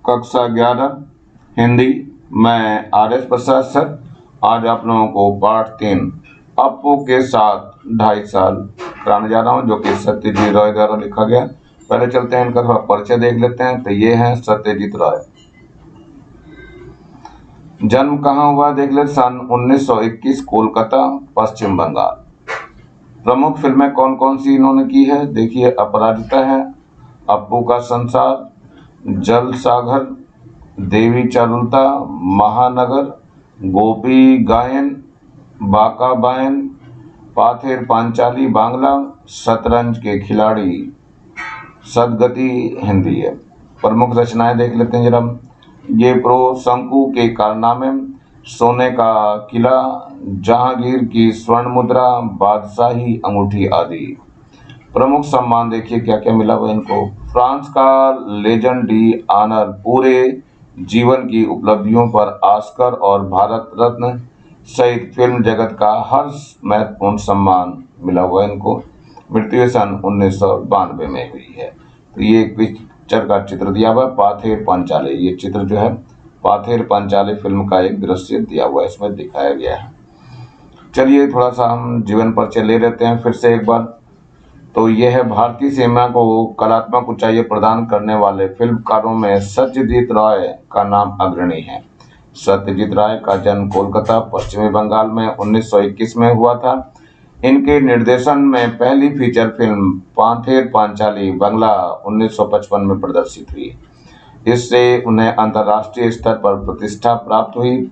कक्षा 11 हिंदी। मैं आर.एस. प्रसाद सर। आज आप लोगों को पाठ 3 अपू के साथ 2.5 साल कराने जा रहा हूँ, जो कि सत्यजीत राय द्वारा लिखा गया। पहले चलते हैं, इनका थोड़ा परिचय देख लेते हैं। तो ये हैं सत्यजीत राय। जन्म कहाँ हुआ देख ले, सन 1921, कोलकाता, पश्चिम बंगाल। प्रमुख फिल्में कौन कौन सी इन्होंने की है देखिए, अपराजिता है, अपू का संसार, जल सागर, देवी चारुलता, महानगर, गोपी गायन, बाका बायन, पाथेर पांचाली बांग्ला, शतरंज के खिलाड़ी, सदगति हिंदी है। प्रमुख रचनाएं देख लेते हैं जरा। ये प्रो शंकु के कारनामे, सोने का किला, जहांगीर की स्वर्ण मुद्रा, बादशाही अंगूठी आदि। प्रमुख सम्मान देखिए क्या क्या मिला हुआ इनको। फ्रांस का लेजेंड डी ऑनर, पूरे जीवन की उपलब्धियों पर ऑस्कर और भारत रत्न सहित फिल्म जगत का हर महत्वपूर्ण सम्मान मिला हुआ इनको। मृत्यु सन 1992 में हुई है। तो ये एक पिक्चर का चित्र दिया हुआ है, पाथेर पांचाली। ये चित्र जो है पाथेर पांचाली फिल्म का एक दृश्य दिया हुआ है, इसमें दिखाया गया है। चलिए थोड़ा सा हम जीवन परिचय ले लेते हैं फिर से एक बार। तो यह है भारतीय सिनेमा को कलात्मक ऊंचाई प्रदान करने वाले फिल्मकारों में सत्यजीत राय का नाम अग्रणी है। सत्यजीत राय का जन्म कोलकाता, पश्चिमी बंगाल में 1921 में हुआ था। इनके निर्देशन में पहली फीचर फिल्म पाथेर पांचाली बांग्ला 1955 में प्रदर्शित हुई। इससे उन्हें अंतर्राष्ट्रीय स्तर पर प्रतिष्ठा प्राप्त हुई।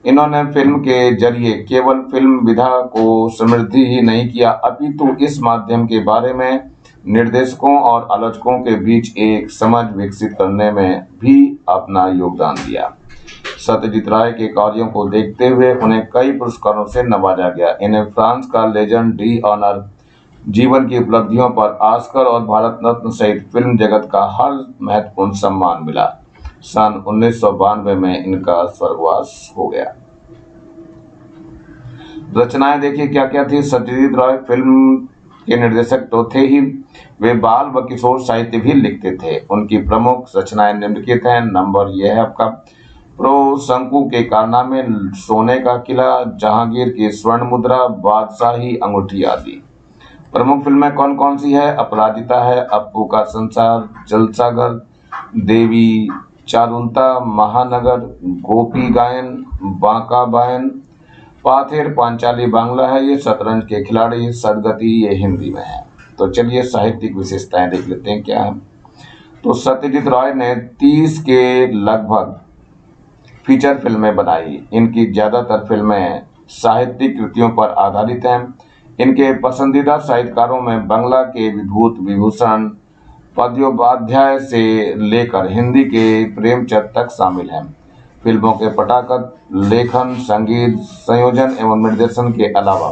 इन्होंने फिल्म के जरिए केवल फिल्म विधा को समृद्धि ही नहीं किया, अपितु इस माध्यम के बारे में निर्देशकों और आलोचकों के बीच एक समझ विकसित करने में भी अपना योगदान दिया। सत्यजीत राय के कार्यों को देखते हुए उन्हें कई पुरस्कारों से नवाजा गया। इन्हें फ्रांस का लेजेंड डी ऑनर, जीवन की उपलब्धियों पर ऑस्कर और भारत रत्न सहित फिल्म जगत का हर महत्वपूर्ण सम्मान मिला। सन 1992 में इनका स्वर्गवास हो गया। रचनाएं देखिए क्या क्या थी। सत्यजीत राय फिल्म के निर्देशक तो थे ही, वे बाल व किशोर साहित्य भी लिखते थे। उनकी प्रमुख रचनाएं निम्नलिखित हैं। नंबर यह है आपका, प्रो शंकु के कारनामे, सोने का किला, जहांगीर की स्वर्ण मुद्रा, बादशाही अंगूठी आदि। प्रमुख फिल्में कौन कौन सी है? अपराजिता है, अपू का संसार, जलसागर, देवी चारुलता, महानगर, गोपी गायन, बांका बायन, पाथेर पांचाली बांग्ला है, ये शतरंज के खिलाड़ी, सदगति ये हिंदी में है। तो चलिए साहित्यिक विशेषताएं देख लेते हैं क्या है। तो सत्यजीत राय ने 30 के लगभग फीचर फिल्में बनाई। इनकी ज्यादातर फिल्में साहित्यिक कृतियों पर आधारित हैं। इनके पसंदीदा साहित्यकारों में बंगला के विभूत विभूषण पद्योपाध्याय से लेकर हिंदी के प्रेमचंद तक शामिल हैं। फिल्मों के पटाखा, लेखन, संगीत, संयोजन एवं निर्देशन के अलावा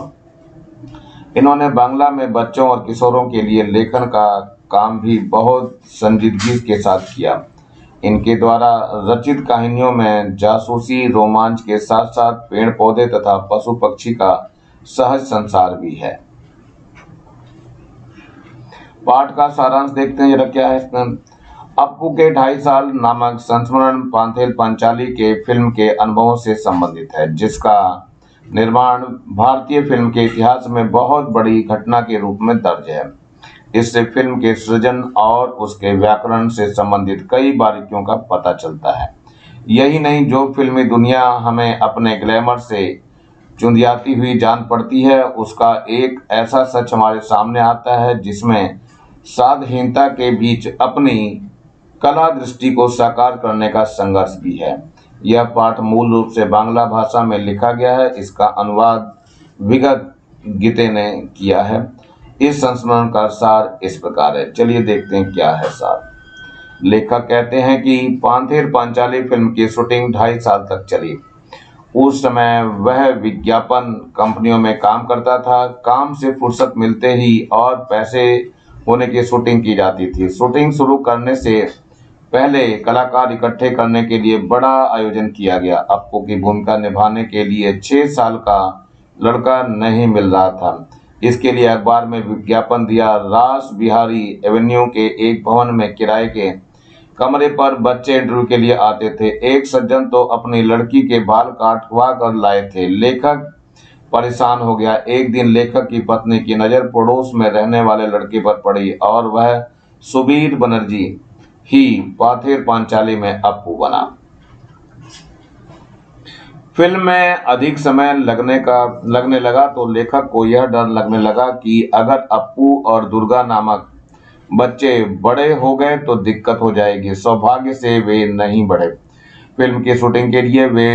इन्होंने बांग्ला में बच्चों और किशोरों के लिए लेखन का काम भी बहुत संजीदगी के साथ किया। इनके द्वारा रचित कहानियों में जासूसी रोमांच के साथ साथ पेड़ पौधे तथा पशु पक्षी का सहज संसार भी है। पाठ का सारांश देखते हैं जरा क्या है इसमें। अपू के 2.5 साल नामक संस्मरण पाथेर पांचाली के फिल्म के अनुभवों से संबंधित है, जिसका निर्माण भारतीय फिल्म के इतिहास में बहुत बड़ी घटना के रूप में दर्ज है। इससे फिल्म के सृजन और उसके व्याकरण से संबंधित कई बारीकियों का पता चलता है। यही नहीं, जो फिल्मी दुनिया हमें अपने ग्लैमर से चुंधियाती हुई जान पड़ती है, उसका एक ऐसा सच हमारे सामने आता है जिसमें साधहीनता के बीच अपनी कला दृष्टि को साकार करने का संघर्ष भी है। यह पाठ मूल रूप से बांग्ला भाषा में लिखा गया है। इसका अनुवाद विगत गीते ने किया है। इस संस्मरण का सार इस प्रकार है। चलिए देखते हैं क्या है सार। लेखक कहते हैं कि पाथेर पांचाली फिल्म की शूटिंग 2.5 साल तक चली। उस समय वह विज्ञापन कंपनियों में काम करता था। काम से फुर्सत मिलते ही और पैसे होने की शूटिंग की जाती थी। शूटिंग शुरू करने से पहले कलाकार इकट्ठे करने के लिए बड़ा आयोजन किया गया। अपू की भूमिका निभाने के लिए 6 साल का लड़का नहीं मिल रहा था। इसके लिए अखबार में विज्ञापन दिया। रास बिहारी एवेन्यू के एक भवन में किराए के कमरे पर बच्चे इंटरव्यू के लिए आते थे। एक सज्जन तो अपनी लड़की के बाल काटवा कर लाए थे। लेखक परेशान हो गया। एक दिन लेखक की पत्नी की नजर पड़ोस में रहने वाले लड़के पर पड़ी और वह सुबीर बनर्जी ही पाथेर पांचाली में अप्पू बना। फिल्म में अधिक समय लगने लगा तो लेखक को यह डर लगने लगा कि अगर अप्पू और दुर्गा नामक बच्चे बड़े हो गए तो दिक्कत हो जाएगी। सौभाग्य से वे नहीं बढ़े। फिल्म की शूटिंग के लिए वे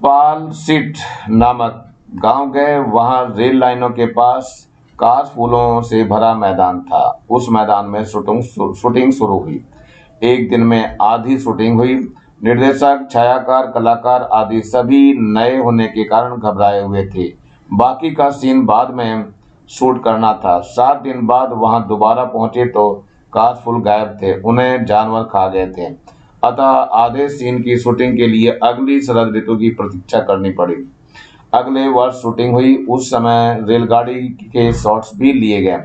पालसीट नामक गांव गए। वहां रेल लाइनों के पास काश फूलों से भरा मैदान था। उस मैदान में शूटिंग शुरू हुई। एक दिन में आधी शूटिंग हुई। निर्देशक, छायाकार, कलाकार आदि सभी नए होने के कारण घबराए हुए थे। बाकी का सीन बाद में शूट करना था। 7 दिन बाद वहां दोबारा पहुंचे तो काशफूल गायब थे। उन्हें जानवर खा गए थे। अतः आधे सीन की शूटिंग के लिए अगली शरद ऋतु की प्रतीक्षा करनी पड़ी। अगले वर्ष शूटिंग हुई। उस समय रेलगाड़ी के शॉट्स भी लिए गए।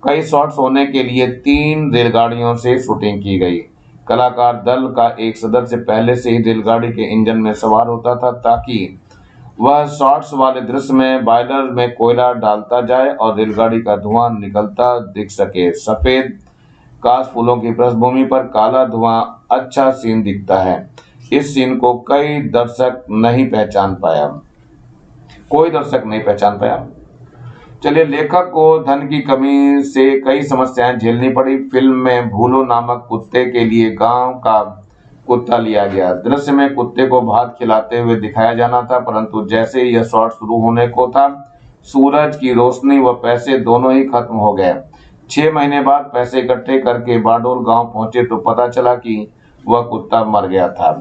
कई शॉट्स होने के लिए 3 रेलगाड़ियों से शूटिंग की गई। कलाकार दल का एक सदस्य पहले से ही रेलगाड़ी के इंजन में सवार होता था ताकि वह शॉट्स वाले दृश्य में बॉयलर में कोयला डालता जाए और रेलगाड़ी का धुआं निकलता दिख सके। सफेद काशफूलों की पृष्ठभूमि पर काला धुआं अच्छा सीन दिखता है। इस सीन को कोई दर्शक नहीं पहचान पाया। चलिए, लेखक को धन की कमी से कई समस्याएं झेलनी पड़ी। फिल्म में भूलो नामक कुत्ते के लिए गांव का कुत्ता लिया गया। दृश्य में कुत्ते को भात खिलाते हुए दिखाया जाना था, परंतु जैसे यह शॉट शुरू होने को था, सूरज की रोशनी व पैसे दोनों ही खत्म हो गए। 6 महीने बाद पैसे इकट्ठे करके बारडोल गांव पहुंचे तो पता चला कि वह कुत्ता मर गया था।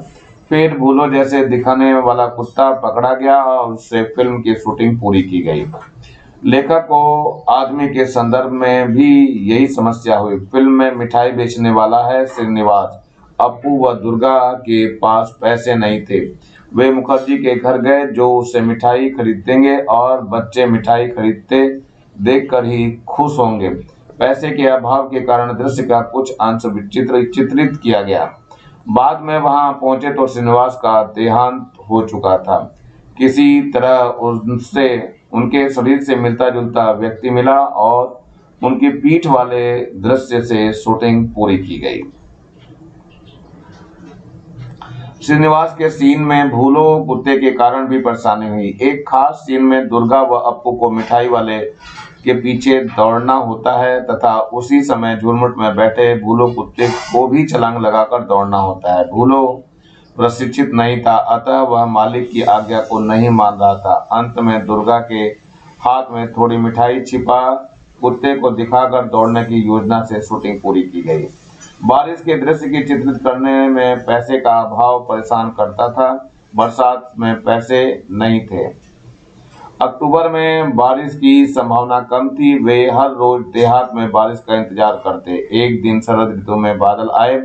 फिर भूलो जैसे दिखाने वाला कुत्ता पकड़ा गया और उससे फिल्म की शूटिंग पूरी की गई। लेखक को आदमी के संदर्भ में भी यही समस्या हुई। फिल्म में मिठाई बेचने वाला है श्रीनिवास। अप्पू व दुर्गा के पास पैसे नहीं थे। वे मुखर्जी के घर गए जो उससे मिठाई खरीदेंगे और बच्चे मिठाई खरीदते देखकर ही खुश होंगे। पैसे के अभाव के कारण दृश्य का कुछ अंश चित्रित किया गया। बाद में वहां पहुंचे तो श्रीनिवास का देहांत हो चुका था। किसी तरह उनसे उनके शरीर से मिलता जुलता व्यक्ति मिला और उनकी पीठ वाले दृश्य से शूटिंग पूरी की गई। श्रीनिवास के सीन में भूलो कुत्ते के कारण भी परेशानी हुई। एक खास सीन में दुर्गा व अप्पू को मिठाई वाले के पीछे दौड़ना होता है तथा उसी समय झुरमुट में बैठे भूलो कुत्ते को भी छलांग लगाकर दौड़ना होता है। भूलो प्रशिक्षित नहीं था, अतः वह मालिक की आज्ञा को नहीं मान रहा था। अंत में दुर्गा के हाथ में थोड़ी मिठाई छिपा कुत्ते को दिखाकर दौड़ने की योजना से शूटिंग पूरी की गई। बारिश के दृश्य की चित्रित करने में पैसे का अभाव परेशान करता था। बरसात में पैसे नहीं थे। अक्टूबर में बारिश की संभावना कम थी। वे हर रोज देहात में बारिश का इंतजार करते। एक दिन शरद ऋतु में बादल आए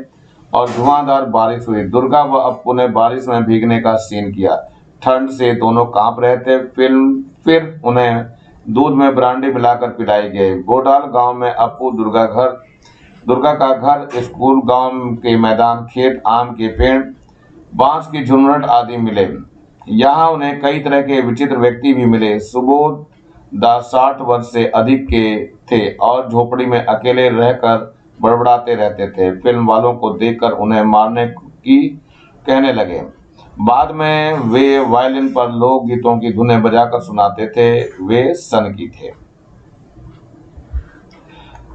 और धुआंधार बारिश हुई। दुर्गा व अप्पू ने बारिश में भीगने का सीन किया। ठंड से दोनों कांप रहे थे। फिर उन्हें दूध में ब्रांडी मिलाकर पिलाई गई। गोडाल गांव में अप्पू दुर्गा का घर, स्कूल, गांव के मैदान, खेत, आम के पेड़, बांस की झुरमुट आदि मिले। यहाँ उन्हें कई तरह के विचित्र व्यक्ति भी मिले। सुबोध दास 60 वर्ष से अधिक के थे और झोपड़ी में अकेले रहकर बड़बड़ाते रहते थे। फिल्म वालों को देखकर उन्हें मारने की कहने लगे। बाद में वे वायलिन पर लोक गीतों की धुनें बजाकर सुनाते थे। वे सनकी थे।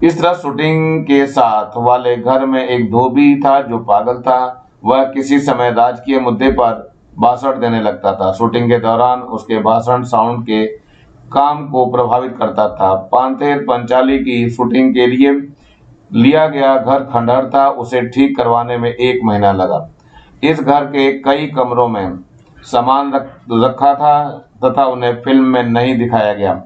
इस तरह शूटिंग के साथ वाले घर में एक धोबी था जो पागल था। वह किसी समय राजकीय मुद्दे पर भाषण देने लगता था। शूटिंग के दौरान उसके भाषण साउंड के काम को प्रभावित करता था। पाथेर पांचाली की शूटिंग के लिए लिया गया घर खंडहर था। उसे ठीक करवाने में 1 महीना लगा। इस घर के कई कमरों में सामान रखा था तथा उन्हें फिल्म में नहीं दिखाया गया।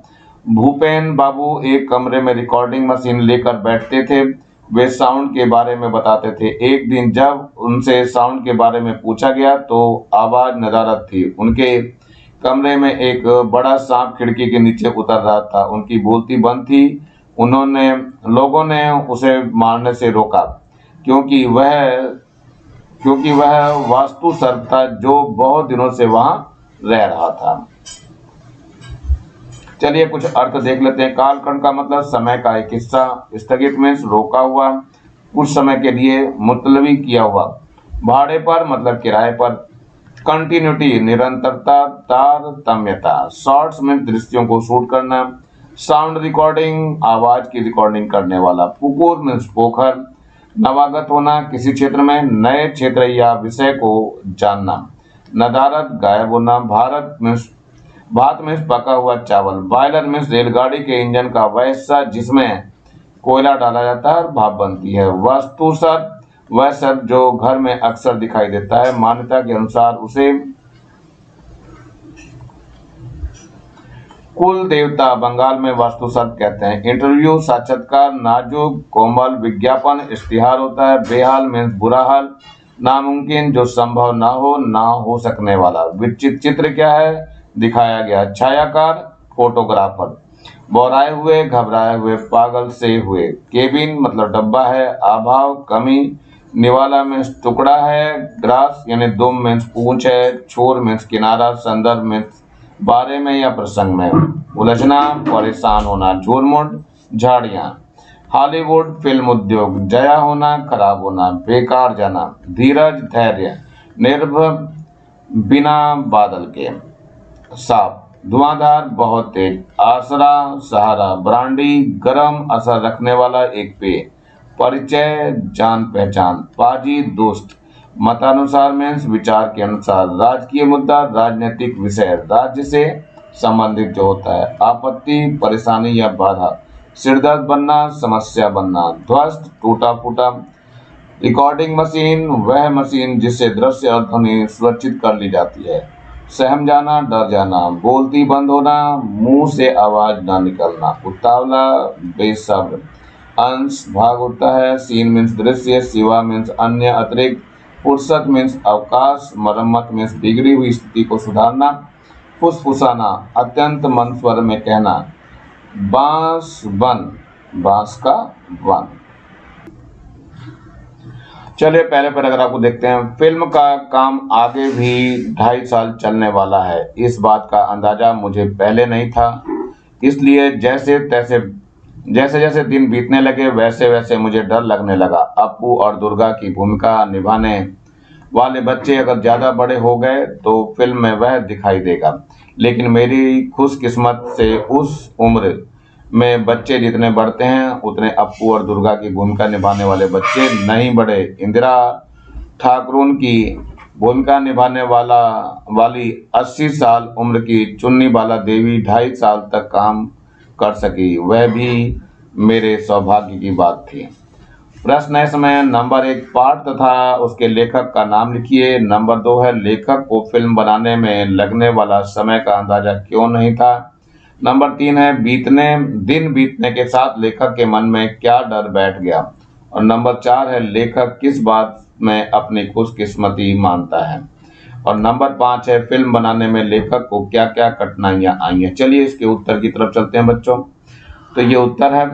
भूपेन बाबू एक कमरे में रिकॉर्डिंग मशीन लेकर बैठते थे। वे साउंड के बारे में बताते थे। एक दिन जब उनसे साउंड के बारे में पूछा गया तो आवाज नदारद थी। उनके कमरे में एक बड़ा सांप खिड़की के नीचे उतर रहा था। उनकी बोलती बंद थी। लोगों ने उसे मारने से रोका। क्योंकि वह क्योंकि वह वास्तु सर्प था जो बहुत दिनों से वहां रह रहा था। चलिए कुछ अर्थ देख लेते हैं। कालखंड का मतलब समय का एक हिस्सा, स्थगित मीन्स रोका हुआ, कुछ समय के लिए, मुलतवी किया हुआ, भाड़े पर मतलब किराए पर, कंटिन्यूटी निरंतरता, तारतम्यता, शॉर्ट्स मीन्स दृश्यों को शूट करना, साउंड रिकॉर्डिंग आवाज की रिकॉर्डिंग करने वाला, पुकुर मीन्स पोखर, नवागत होना किसी क्षेत्र में, नए क्षेत्र या विषय को जानना, नदारद गायब होना, भात मीन्स पका हुआ चावल, बॉयलर मीन्स रेलगाड़ी के इंजन का वह हिस्सा जिसमें कोयला डाला जाता है और भाप बनती है, वास्तु सर्प वह सर्प जो घर में अक्सर दिखाई देता है, मान्यता के अनुसार उसे कुल देवता बंगाल में वास्तु सर्प कहते हैं। इंटरव्यू साक्षात्कार, नाजुक कोमल, विज्ञापन इश्तिहार होता है, बेहाल मीन्स बुरा हाल, नामुमकिन जो संभव ना हो सकने वाला, विचित्र चित्र क्या है दिखाया गया, छायाकार फोटोग्राफर, बौराए हुए घबराए हुए पागल से हुए, केबिन मतलब डब्बा है, अभाव कमी, निवाला मीन्स टुकड़ा है, ग्रास यानी दुम मीन्स पूंछ है, छोर मीन्स किनारा, संदर्भ मीन्स बारे में या प्रसंग में, उलझना परेशान होना, झुरमुट झाड़ियां, हॉलीवुड फिल्म उद्योग, जया होना खराब होना, बेकार जाना, धीरज धैर्य, निर्भय बिना बादल के, साफ धुआंधार बहुत तेज, आसरा सहारा, ब्रांडी गर्म असर रखने वाला एक पेय, परिचय जान पहचान, पाजी दोस्त, मतानुसार मीन्स विचार के अनुसार, राजकीय मुद्दा राजनीतिक विषय, राज्य से संबंधित जो होता है, आपत्ति परेशानी या बाधा, सिरदर्द बनना समस्या बनना, ध्वस्त टूटा फूटा, रिकॉर्डिंग मशीन वह मशीन जिससे दृश्य और ध्वनि सुरक्षित कर ली जाती है, सहम जाना डर जाना, बोलती बंद होना, मुंह से आवाज ना निकलना, उतावला बेसब्र, अंश भाग होता है, सीन मीन्स दृश्य, सिवा मीन्स अन्य अतिरिक्त, फुर्सत मीन्स अवकाश, मरम्मत मीन्स बिगड़ी हुई स्थिति को सुधारना, फुसफुसाना अत्यंत मंद स्वर में कहना, बांस बन बांस का वन। चलिए पहले पैराग्राफ को देखते हैं। फिल्म का काम आगे भी 2.5 साल चलने वाला है, इस बात का अंदाजा मुझे पहले नहीं था, इसलिए जैसे जैसे दिन बीतने लगे वैसे वैसे मुझे डर लगने लगा। अप्पू और दुर्गा की भूमिका निभाने वाले बच्चे अगर ज्यादा बड़े हो गए तो फिल्म में वह दिखाई देगा, लेकिन मेरी खुशकिस्मत से उस उम्र में बच्चे जितने बढ़ते हैं उतने अप्पू और दुर्गा की भूमिका निभाने वाले बच्चे नहीं बढ़े। इंदिरा ठाकुरून की भूमिका निभाने वाली 80 साल उम्र की चुन्नी बाला देवी 2.5 साल तक काम कर सकी, वह भी मेरे सौभाग्य की बात थी। प्रश्न है समय नंबर 1 पाठ तथा उसके लेखक का नाम लिखिए। नंबर 2 है लेखक को फिल्म बनाने में लगने वाला समय का अंदाजा क्यों नहीं था। नंबर 3 है दिन बीतने के साथ लेखक के मन में क्या डर बैठ गया। और नंबर 4 है लेखक किस बात में अपनी खुशकिस्मती मानता है। और नंबर 5 है फिल्म बनाने में लेखक को क्या क्या कठिनाइयां आई हैं। चलिए इसके उत्तर की तरफ चलते हैं बच्चों। तो ये उत्तर है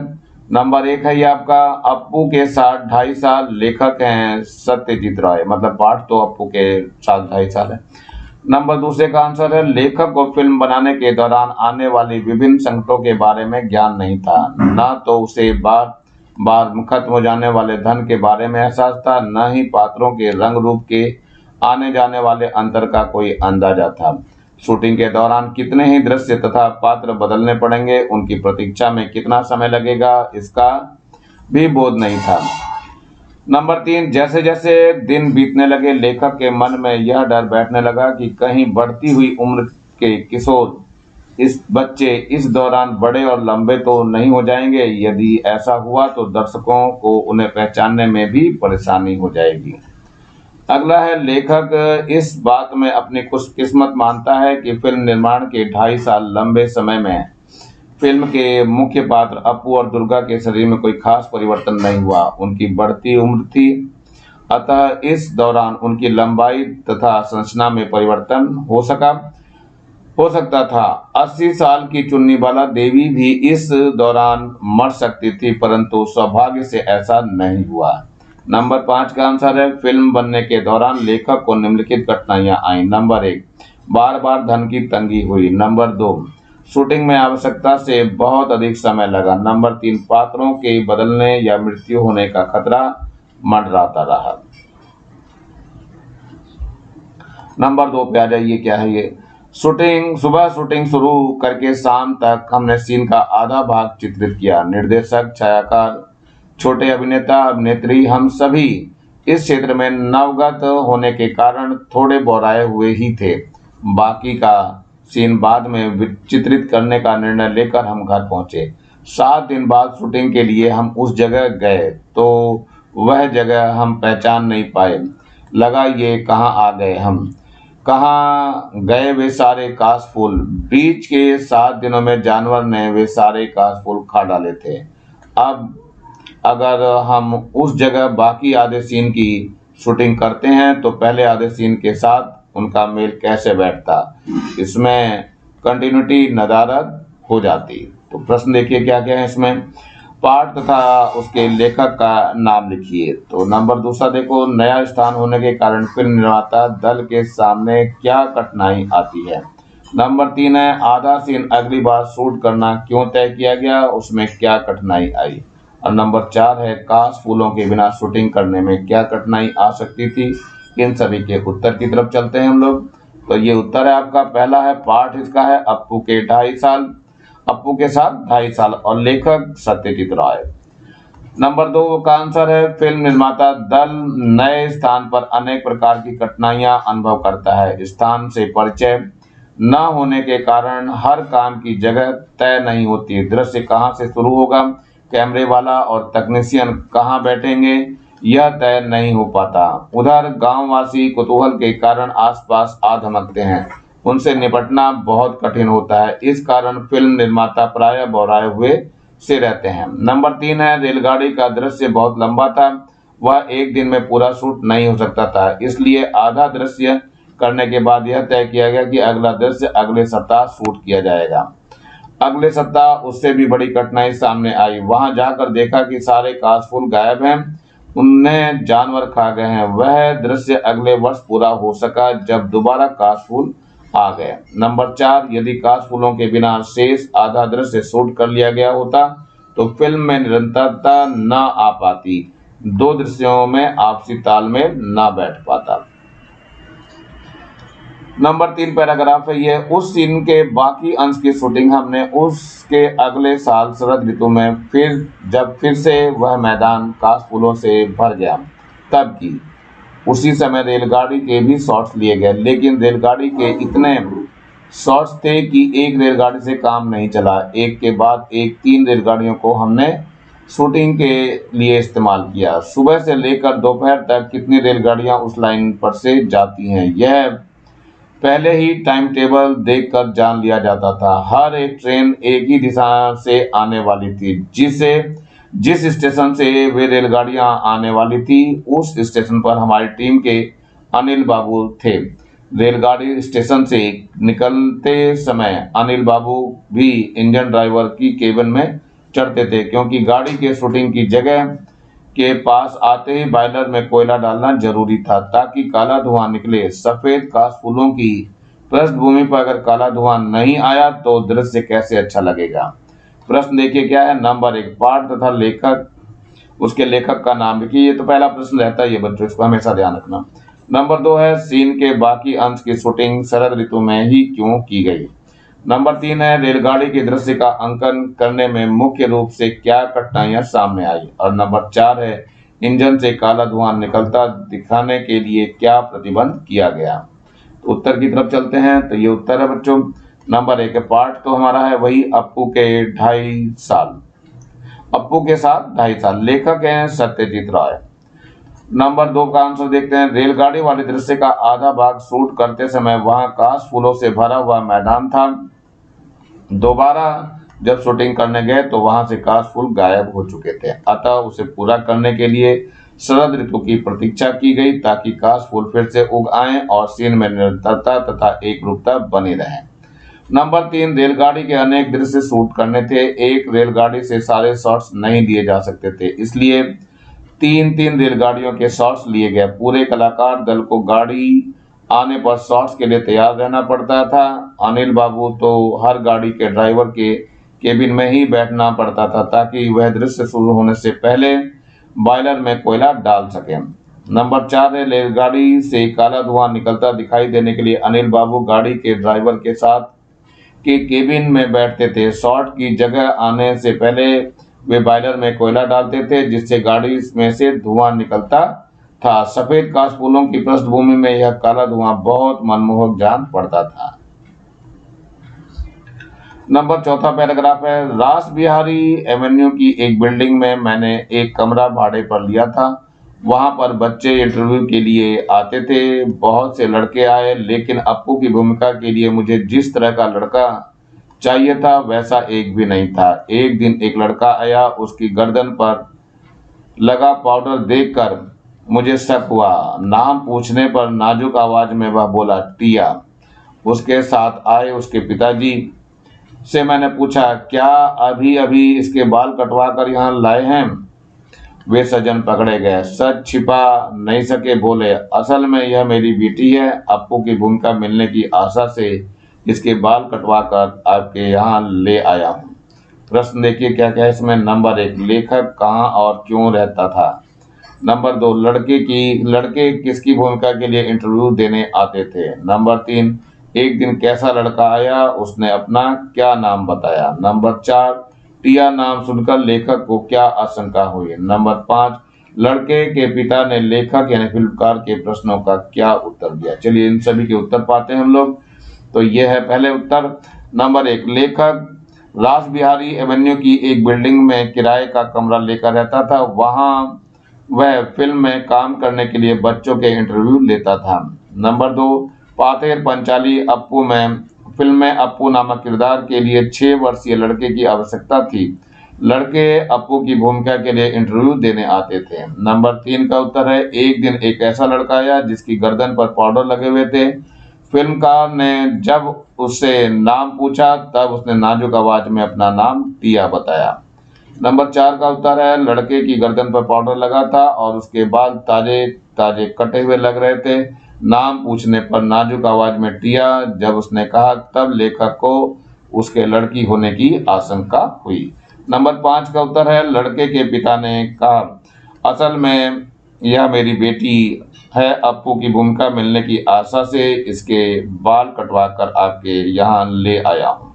नंबर 1 है ये आपका अप्पू के साथ 2.5 साल, लेखक हैं सत्यजीत राय, मतलब पाठ तो अप्पू के साथ 2.5 साल है। नंबर दूसरे का आंसर है लेखक को फिल्म बनाने के दौरान आने वाली विभिन्न संकटों के बारे में ज्ञान नहीं था, न तो उसे बार बार खत्म हो जाने वाले धन के बारे में एहसास था, न ही पात्रों के रंग रूप के आने जाने वाले अंतर का कोई अंदाजा था। शूटिंग के दौरान कितने ही दृश्य तथा पात्र बदलने पड़ेंगे, उनकी प्रतीक्षा में कितना समय लगेगा, इसका भी बोध नहीं था। नंबर 3 जैसे जैसे दिन बीतने लगे लेखक के मन में यह डर बैठने लगा कि कहीं बढ़ती हुई उम्र के किशोर इस बच्चे इस दौरान बड़े और लंबे तो नहीं हो जाएंगे। यदि ऐसा हुआ तो दर्शकों को उन्हें पहचानने में भी परेशानी हो जाएगी। अगला है लेखक इस बात में अपनी खुशकिस्मत मानता है कि फिल्म निर्माण के 2.5 साल लंबे समय में फिल्म के मुख्य पात्र अप्पू और दुर्गा के शरीर में कोई खास परिवर्तन नहीं हुआ। उनकी बढ़ती उम्र थी, अतः इस दौरान उनकी लंबाई तथा संरचना में परिवर्तन हो सकता था। 80 साल की चुन्नी बाला देवी भी इस दौरान मर सकती थी, परंतु सौभाग्य से ऐसा नहीं हुआ। नंबर 5 का आंसर है फिल्म बनने के दौरान लेखक को निम्नलिखित कठिनाइयां आई। नंबर 1, बार बार धन की तंगी हुई। नंबर 2, शूटिंग में आवश्यकता से बहुत अधिक समय लगा। नंबर 3, पात्रों के बदलने या मृत्यु होने का खतरा मंडराता रहा। नंबर 2 पे आ जाइए, क्या है ये? सुबह शूटिंग शुरू करके शाम तक हमने सीन का आधा भाग चित्रित किया। निर्देशक, छायाकार, छोटे अभिनेता, अभिनेत्री, हम सभी इस क्षेत्र में नवगत होने के कारण थोड़े बौराए हुए ही थे। बाकी का सीन बाद में चित्रित करने का निर्णय लेकर हम घर पहुंचे। 7 दिन बाद शूटिंग के लिए हम उस जगह गए तो वह जगह हम पहचान नहीं पाए। लगा ये कहाँ आ गए हम, कहाँ गए वे सारे काशफूल। बीच के 7 दिनों में जानवर ने वे सारे काशफूल खा डाले थे। अब अगर हम उस जगह बाकी आधे सीन की शूटिंग करते हैं तो पहले आधे सीन के साथ उनका मेल कैसे बैठता, इसमें कंटिन्यूटी नदारद हो जाती। तो प्रश्न देखिए क्या क्या है इसमें। पाठ तथा उसके लेखक का नाम लिखिए। तो नंबर 2 देखो, नया स्थान होने के कारण फिल्म निर्माता दल के सामने क्या कठिनाई आती है। नंबर 3 है आधा सीन अगली बार शूट करना क्यों तय किया गया, उसमें क्या कठिनाई आई। और नंबर 4 है काश फूलों के बिना शूटिंग करने में क्या कठिनाई आ सकती थी। इन सभी के उत्तर की तरफ चलते हैं हम लोग। तो ये उत्तर है आपका, पहला है पाठ इसका है अप्पू के 2.5 साल, अप्पू के साथ 2.5 साल, और लेखक सत्यजीत राय। नंबर 2 का आंसर है फिल्म निर्माता दल नए स्थान पर अनेक प्रकार की कठिनाइयां अनुभव करता है। स्थान से परिचय न होने के कारण हर काम की जगह तय नहीं होती। दृश्य कहां से शुरू होगा, कैमरे वाला और तकनीशियन कहां बैठेंगे, यह तय नहीं हो पाता। उधर गांववासी कुतूहल के कारण आसपास आ धमकते हैं, उनसे निपटना बहुत कठिन होता है। इस कारण फिल्म निर्माता प्रायः बौराए हुए से रहते हैं। नंबर 3 है रेलगाड़ी का दृश्य बहुत लंबा था, वह एक दिन में पूरा शूट नहीं हो सकता था, इसलिए आधा दृश्य करने के बाद यह तय किया गया कि अगला दृश्य अगले सप्ताह शूट किया जाएगा। अगले सप्ताह उससे भी बड़ी कठिनाई सामने आई। वहां जाकर देखा कि सारे काशफूल गायब हैं, उन्हें जानवर खा गए हैं। वह दृश्य अगले वर्ष पूरा हो सका जब दोबारा काशफूल आ गए। नंबर 4, यदि काशफूलों के बिना शेष आधा दृश्य शूट कर लिया गया होता तो फिल्म में निरंतरता न आ पाती, दो दृश्यों में आपसी तालमेल न बैठ पाता। नंबर 3 पैराग्राफ है ये, उस सीन के बाकी अंश की शूटिंग हमने उसके अगले साल शरद ऋतु में फिर से वह मैदान काशफूलों से भर गया तब की। उसी समय रेलगाड़ी के भी शॉट्स लिए गए, लेकिन रेलगाड़ी के इतने शॉट्स थे कि एक रेलगाड़ी से काम नहीं चला। एक के बाद एक 3 रेलगाड़ियों को हमने शूटिंग के लिए इस्तेमाल किया। सुबह से लेकर दोपहर तक कितनी रेलगाड़ियां उस लाइन पर से जाती हैं, यह पहले ही टाइम टेबल देखकर जान लिया जाता था। हर एक ट्रेन एक ही दिशा से आने वाली थी। जिस स्टेशन से वे रेलगाड़ियां आने वाली थी उस स्टेशन पर हमारी टीम के अनिल बाबू थे। रेलगाड़ी स्टेशन से निकलते समय अनिल बाबू भी इंजन ड्राइवर की केबिन में चढ़ते थे, क्योंकि गाड़ी के शूटिंग की जगह के पास आते ही बॉयलर में कोयला डालना जरूरी था ताकि काला धुआं निकले। सफेद काशफूलों की पृष्ठभूमि पर अगर काला धुआं नहीं आया तो दृश्य कैसे अच्छा लगेगा। प्रश्न देखिए क्या है। नंबर 1, पाठ तथा लेखक, उसके लेखक का नाम लिखिए। ये तो पहला प्रश्न रहता है ये बच्चों, इसको हमेशा ध्यान रखना। नंबर 2 है सीन के बाकी अंश की शूटिंग शरद ऋतु में ही क्यों की गई। नंबर 3 है रेलगाड़ी के दृश्य का अंकन करने में मुख्य रूप से क्या कठिनाइयां सामने आई। और नंबर 4 है इंजन से काला धुआं निकलता दिखाने के लिए क्या प्रतिबंध किया गया। तो उत्तर की तरफ चलते हैं। तो ये उत्तर है बच्चों। नंबर 1 है पाठ तो हमारा है वही अप्पू के 2.5 साल, अप्पू के साथ 2.5 साल। लेखक हैं सत्यजीत राय। नंबर 2 का आंसर देखते हैं। रेलगाड़ी वाले दृश्य का आधा भाग शूट करते समय वहां काशफूलों से भरा हुआ मैदान था। दोबारा जब शूटिंग करने गए तो वहां से काशफूल गायब हो चुके थे, अतः उसे पूरा करने के लिए शरद ऋतु की प्रतीक्षा की गई ताकि काशफूल फिर से उग आएं और सीन में निरंतरता तथा एकरूपता बनी रहे। नंबर 3, रेलगाड़ी के अनेक दृश्य शूट करने थे। एक रेलगाड़ी से सारे शॉट्स नहीं लिए जा सकते थे, इसलिए तीन तीन रेलगाड़ियों के शॉट्स लिए गए। पूरे कलाकार दल को गाड़ी आने पर शॉट्स के लिए तैयार रहना पड़ता था। अनिल बाबू तो हर गाड़ी के ड्राइवर के केबिन में ही बैठना पड़ता था ताकि वह दृश्य शुरू होने से पहले बॉयलर में कोयला डाल सके। नंबर 4 है, रेलगाड़ी से काला धुआं निकलता दिखाई देने के लिए अनिल बाबू गाड़ी के ड्राइवर के साथ के केबिन में बैठते थे। शॉट की जगह आने से पहले वे बॉयलर में कोयला डालते थे जिससे गाड़ी में से धुआं निकलता था। सफेद काशफूलों की पृष्ठभूमि में यह काला धुआं बहुत मनमोहक जान पड़ता था। नंबर 4 पैराग्राफ है, रास बिहारी एवेन्यू की एक बिल्डिंग में मैंने एक कमरा भाड़े पर लिया था। वहां पर बच्चे इंटरव्यू के लिए आते थे। बहुत से लड़के आए लेकिन अप्पू की भूमिका के लिए मुझे जिस तरह का लड़का चाहिए था वैसा एक भी नहीं था। एक दिन एक लड़का आया, उसकी गर्दन पर लगा पाउडर देखकर मुझे शक हुआ। नाम पूछने पर नाजुक आवाज में वह बोला, टिया। उसके साथ आए उसके पिताजी से मैंने पूछा, क्या अभी अभी इसके बाल कटवा कर यहाँ लाए हैं? वे सज्जन पकड़े गए, सच छिपा नहीं सके, बोले, असल में यह मेरी बेटी है। अप्पू की भूमिका मिलने की आशा से इसके बाल कटवा कर आपके यहाँ ले आया हूँ। प्रश्न देखिए क्या क्या है इसमें। नंबर 1, लेखक कहाँ और क्यों रहता था। नंबर 2, लड़के किसकी भूमिका के लिए इंटरव्यू देने आते थे। नंबर 3, एक दिन कैसा लड़का आया, उसने अपना क्या नाम बताया। नंबर 4, टिया नाम सुनकर लेखक को क्या आशंका हुई। नंबर 5, लड़के के पिता ने लेखक यानी फिल्मकार के प्रश्नों का क्या उत्तर दिया। चलिए इन सभी के उत्तर पाते हैं हम लोग। तो यह है पहले उत्तर। नंबर 1, लेखक रास बिहारी एवेन्यू की एक बिल्डिंग में किराए का कमरा लेकर रहता था। वहां वह फिल्म में काम करने के लिए बच्चों के इंटरव्यू लेता था। नंबर 2, पाथेर पंचाली फिल्म में अप्पू नामक किरदार के लिए 6 वर्षीय लड़के की आवश्यकता थी। लड़के अप्पू की भूमिका के लिए इंटरव्यू देने आते थे। नंबर 3 का उत्तर है, एक दिन एक ऐसा लड़का आया जिसकी गर्दन पर पाउडर लगे हुए थे। फिल्मकार ने जब उससे नाम पूछा तब उसने नाजुक आवाज में अपना नाम टिया बताया। नंबर 4 का उत्तर है, लड़के की गर्दन पर पाउडर लगा था और उसके बाल ताजे ताजे कटे हुए लग रहे थे। नाम पूछने पर नाजुक आवाज में टिया जब उसने कहा तब लेखक को उसके लड़की होने की आशंका हुई। नंबर 5 का उत्तर है, लड़के के पिता ने कहा, असल में यह मेरी बेटी है। अप्पू की भूमिका मिलने की आशा से इसके बाल कटवा कर आपके यहाँ ले आया हूँ।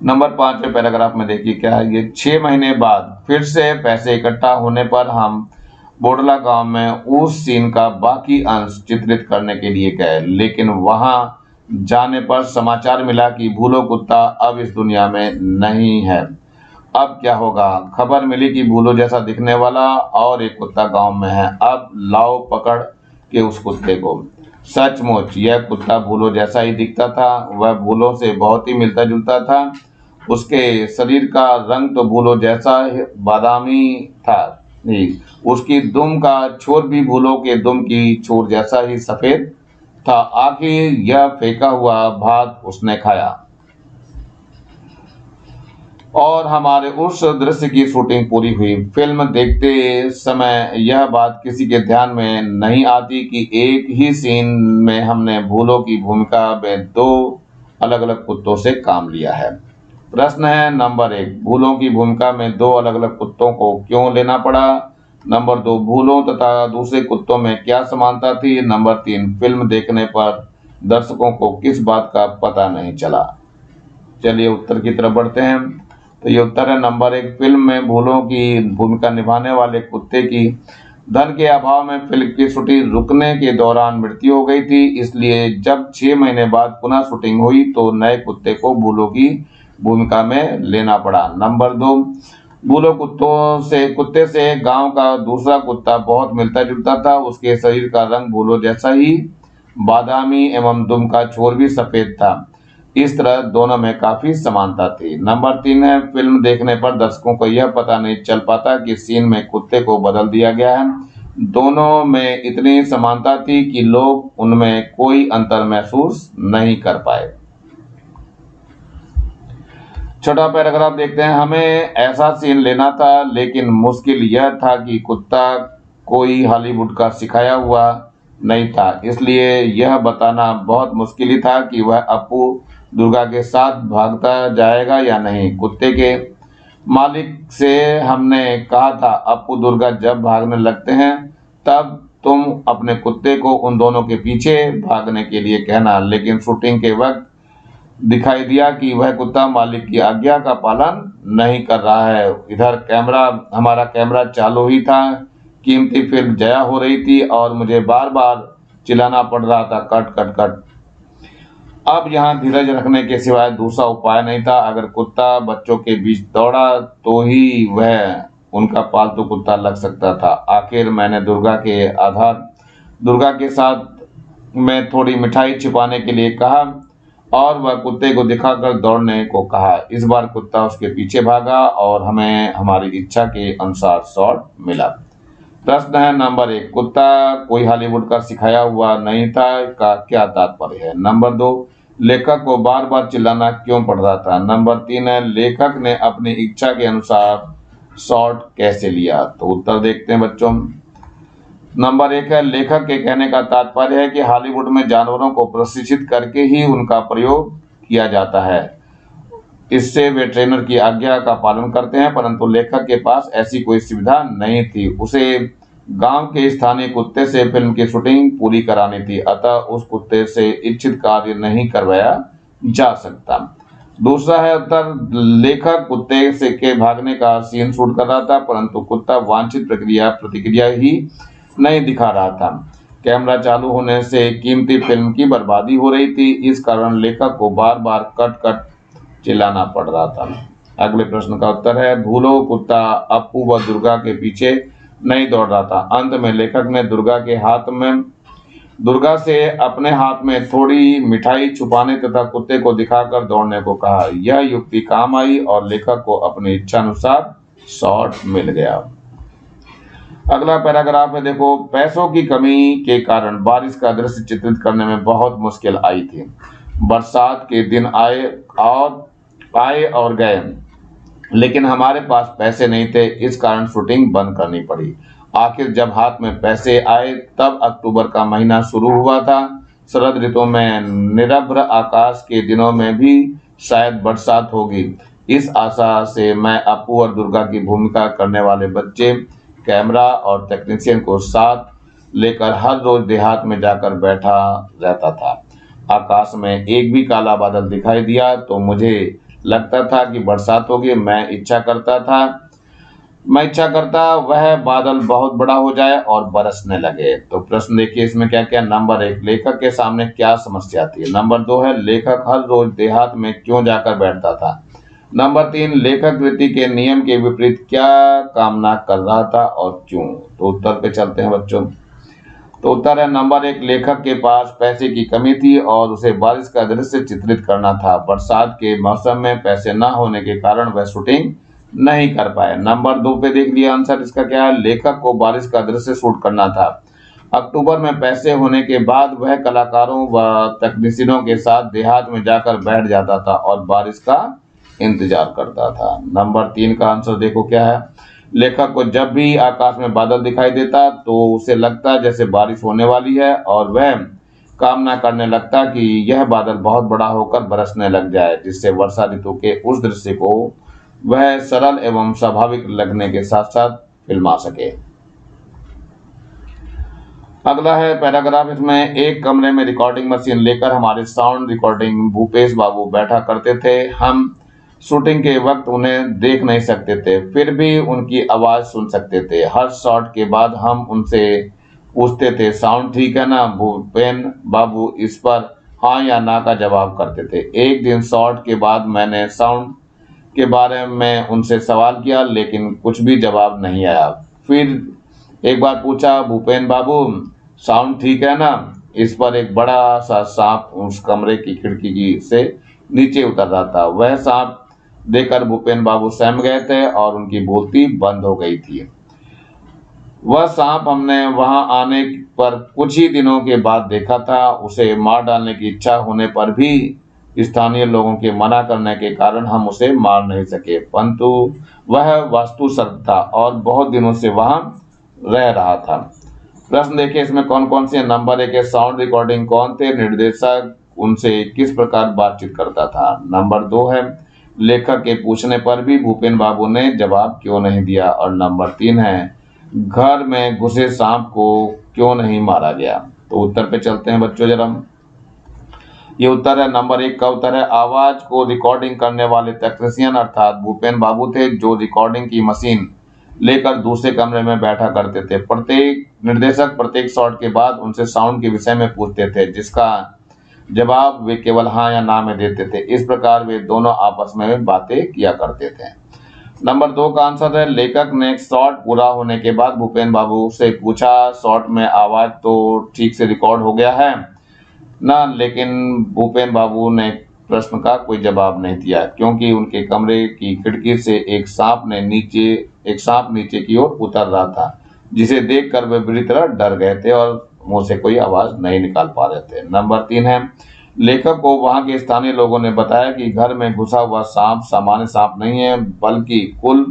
नंबर 5वें पैराग्राफ में देखिए क्या है ये। 6 महीने बाद फिर से पैसे इकट्ठा होने पर हम बोडला गांव में उस सीन का बाकी अंश चित्रित करने के लिए गए, लेकिन वहां जाने पर समाचार मिला कि भूलो कुत्ता अब इस दुनिया में नहीं है। अब क्या होगा? खबर मिली कि भूलो जैसा दिखने वाला और एक कुत्ता गांव में है। अब लाओ पकड़ के उस कुत्ते को। सचमुच यह कुत्ता भूलो जैसा ही दिखता था। वह भूलो से बहुत ही मिलता जुलता था। उसके शरीर का रंग तो भूलो जैसा बादामी था ही, उसकी दुम का छोर भी भूलो के दुम की छोर जैसा ही सफेद था। आखिर यह फेंका हुआ भात उसने खाया और हमारे उस दृश्य की शूटिंग पूरी हुई। फिल्म देखते समय यह बात किसी के ध्यान में नहीं आती कि एक ही सीन में हमने भूलो की भूमिका में 2 अलग अलग कुत्तों से काम लिया है। प्रश्न है नंबर 1, भूलों की भूमिका में 2 अलग अलग कुत्तों को क्यों लेना पड़ा। नंबर 2, भूलों तथा दूसरे कुत्तों में क्या समानता थी। नंबर 3, फिल्म देखने पर दर्शकों को किस बात का पता नहीं चला। चलिए उत्तर की तरफ बढ़ते हैं। तो ये उत्तर है नंबर 1, फिल्म में भूलों की भूमिका निभाने वाले कुत्ते की धन के अभाव में फिल्म की शूटिंग रुकने के दौरान मृत्यु हो गई थी। इसलिए जब 6 महीने बाद पुनः शूटिंग हुई तो नए कुत्ते को भूलों की भूमिका में लेना पड़ा। नंबर 2, भूलो कुत्ते से गांव का दूसरा कुत्ता बहुत मिलता जुलता था। उसके शरीर का रंग भूलो जैसा ही बादामी एवं दुम का छोर भी सफेद था। इस तरह दोनों में काफी समानता थी। नंबर 3 है, फिल्म देखने पर दर्शकों को यह पता नहीं चल पाता कि सीन में कुत्ते को बदल दिया गया है। दोनों में इतनी समानता थी कि लोग उनमें कोई अंतर महसूस नहीं कर पाए। छोटा पैराग्राफ देखते हैं। हमें ऐसा सीन लेना था, लेकिन मुश्किल यह था कि कुत्ता कोई हॉलीवुड का सिखाया हुआ नहीं था, इसलिए यह बताना बहुत मुश्किल ही था कि वह अपू दुर्गा के साथ भागता जाएगा या नहीं। कुत्ते के मालिक से हमने कहा था, अपू दुर्गा जब भागने लगते हैं तब तुम अपने कुत्ते को उन दोनों के पीछे भागने के लिए कहना, लेकिन शूटिंग के वक्त दिखाई दिया कि वह कुत्ता मालिक की आज्ञा का पालन नहीं कर रहा है। इधर हमारा कैमरा चालू ही था, कीमती फिल्म जया हो रही थी और मुझे बार बार चिल्लाना पड़ रहा था, कट कट कट। अब यहाँ धीरज रखने के सिवाय दूसरा उपाय नहीं था। अगर कुत्ता बच्चों के बीच दौड़ा तो ही वह उनका पालतू कुत्ता लग सकता था। आखिर मैंने दुर्गा के साथ में थोड़ी मिठाई छिपाने के लिए कहा और वह कुत्ते को दिखाकर दौड़ने को कहा। इस बार कुत्ता उसके पीछे भागा और हमें हमारी इच्छा के अनुसार शॉट मिला। प्रश्न है नंबर 1, कुत्ता कोई हॉलीवुड का सिखाया हुआ नहीं था का क्या तात्पर्य है। नंबर 2, लेखक को बार बार चिल्लाना क्यों पड़ रहा था। नंबर 3 है, लेखक ने अपनी इच्छा के अनुसार शॉट कैसे लिया। तो उत्तर देखते हैं बच्चों। नंबर 1 है, लेखक के कहने का तात्पर्य है कि हॉलीवुड में जानवरों को प्रशिक्षित करके ही उनका प्रयोग किया जाता है। इससे वे ट्रेनर की आज्ञा का पालन करते हैं, परंतु लेखक के पास ऐसी कोई सुविधा नहीं थी। उसे गांव के स्थानीय कुत्ते से फिल्म की शूटिंग पूरी करानी थी, अतः उस कुत्ते से इच्छित कार्य नहीं करवाया जा सकता। दूसरा है उत्तर, लेखक कुत्ते से के भागने का सीन शूट कर रहा था, परंतु कुत्ता वांछित प्रतिक्रिया ही नहीं दिखा रहा था। कैमरा चालू होने से कीमती फिल्म की बर्बादी हो रही थी, इस कारण लेखक को बार बार कट कट चिल्लाना पड़ रहा था। अगले प्रश्न का उत्तर है, भूलो कुत्ता अपू व दुर्गा के पीछे नहीं दौड़ रहा था। अंत में लेखक ने दुर्गा से अपने हाथ में थोड़ी मिठाई छुपाने तथा कुत्ते को दिखाकर दौड़ने को कहा। यह युक्ति काम आई और लेखक को अपनी इच्छा अनुसार शॉट मिल गया। अगला पैराग्राफ है, देखो, पैसों की कमी के कारण बारिश का दृश्य चित्रित करने में बहुत मुश्किल आई थी। बरसात के दिन आए और गए, लेकिन हमारे पास पैसे नहीं थे, इस कारण शूटिंग बंद करनी पड़ी। आखिर जब हाथ में पैसे आए तब अक्टूबर का महीना शुरू हुआ था। शरद ऋतु में निरभ्र आकाश के दिनों में भी शायद बरसात होगी। इस आशा से मैं अपू और दुर्गा की भूमिका करने वाले बच्चे, कैमरा और टेक्नीशियन को साथ लेकर हर रोज देहात में जाकर बैठा रहता था। आकाश में एक भी काला बादल दिखाई दिया तो मुझे लगता था कि बरसात होगी। मैं इच्छा करता वह बादल बहुत बड़ा हो जाए और बरसने लगे। तो प्रश्न देखिए इसमें क्या क्या। नंबर 1, लेखक के सामने क्या समस्या थी। नंबर 2 है, लेखक हर रोज देहात में क्यों जाकर बैठता था। नंबर 3, लेखक कृति के नियम के विपरीत क्या कामना कर रहा था और क्यों। तो उत्तर पे चलते हैं बच्चों। तो उत्तर है नंबर 1, लेखक के पास पैसे की कमी थी और उसे बारिश का दृश्य चित्रित करना था। बरसात के मौसम में पैसे न होने के कारण वह शूटिंग नहीं कर पाए। नंबर 2 पे देख लिया आंसर इसका क्या है, लेखक को बारिश का दृश्य शूट करना था। अक्टूबर में पैसे होने के बाद वह कलाकारों व तकनीशियनों के साथ देहात में जाकर बैठ जाता था और बारिश का इंतजार करता था। नंबर 3 का आंसर देखो क्या है, लेखक को जब भी आकाश में बादल दिखाई देता तो उसे लगता जैसे बारिश होने वाली है और वह कामना करने लगता कि यह बादल बहुत बड़ा होकर बरसने लग जाए, जिससे वर्षा ऋतु के उस दृश्य को वह सरल एवं स्वाभाविक लगने के साथ साथ फिल्मा सके। अगला है पैराग्राफ, इसमें एक कमरे में रिकॉर्डिंग मशीन लेकर हमारे साउंड रिकॉर्डिंग भूपेश बाबू बैठा करते थे। हम शूटिंग के वक्त उन्हें देख नहीं सकते थे, फिर भी उनकी आवाज सुन सकते थे। हर शॉट के बाद हम उनसे पूछते थे, साउंड ठीक है ना। भूपेन बाबू इस पर हाँ या ना का जवाब करते थे। एक दिन शॉट के बाद मैंने साउंड के बारे में उनसे सवाल किया, लेकिन कुछ भी जवाब नहीं आया। फिर एक बार पूछा, भूपेन बाबू साउंड ठीक है ना। इस पर एक बड़ा सा सांप उस कमरे की खिड़की से नीचे उतर रहा था। वह सांप देखकर भूपेन बाबू सहम गए थे और उनकी बोलती बंद हो गई थी। वह सांप हमने वहां आने पर कुछ ही दिनों के बाद देखा था। उसे मार डालने की इच्छा होने पर भी स्थानीय लोगों के मना करने के कारण हम उसे मार नहीं सके, परंतु वह वास्तुशर्त था और बहुत दिनों से वहां रह रहा था। प्रश्न देखिए इसमें कौन कौन से। नंबर 1 है साउंड रिकॉर्डिंग कौन थे, निर्देशक उनसे किस प्रकार बातचीत करता था। नंबर 2 है लेखक के पूछने पर भी भूपेन बाबू ने जवाब क्यों नहीं दिया। और नंबर 3 है घर में घुसे सांप को क्यों नहीं मारा गया। तो उत्तर पे चलते हैं बच्चों जरा। ये उत्तर है नंबर 1 का उत्तर है आवाज को रिकॉर्डिंग करने वाले टेक्नीशियन अर्थात भूपेन बाबू थे, जो रिकॉर्डिंग की मशीन लेकर दूसरे कमरे में बैठा करते थे। प्रत्येक निर्देशक प्रत्येक शॉट के बाद उनसे साउंड के विषय में पूछते थे, जिसका जवाब वे केवल हाँ या ना में देते थे। इस प्रकार वे दोनों आपस में बातें किया करते थे। नंबर 2 का आंसर है लेखक ने शॉट पूरा होने के बाद भूपेन बाबू से पूछा शॉट में आवाज तो ठीक से रिकॉर्ड हो गया है ना, लेकिन भूपेन बाबू ने प्रश्न का कोई जवाब नहीं दिया, क्योंकि उनके कमरे की खिड़की से एक सांप नीचे की ओर उतर रहा था, जिसे देखकर वे बुरी तरह डर गए थे और मुंह से कोई आवाज नहीं निकाल पा रहे थे। नंबर 3 है लेखक को वहां के स्थानीय लोगों ने बताया कि घर में घुसा हुआ सांप सामान्य सांप नहीं है, बल्कि कुल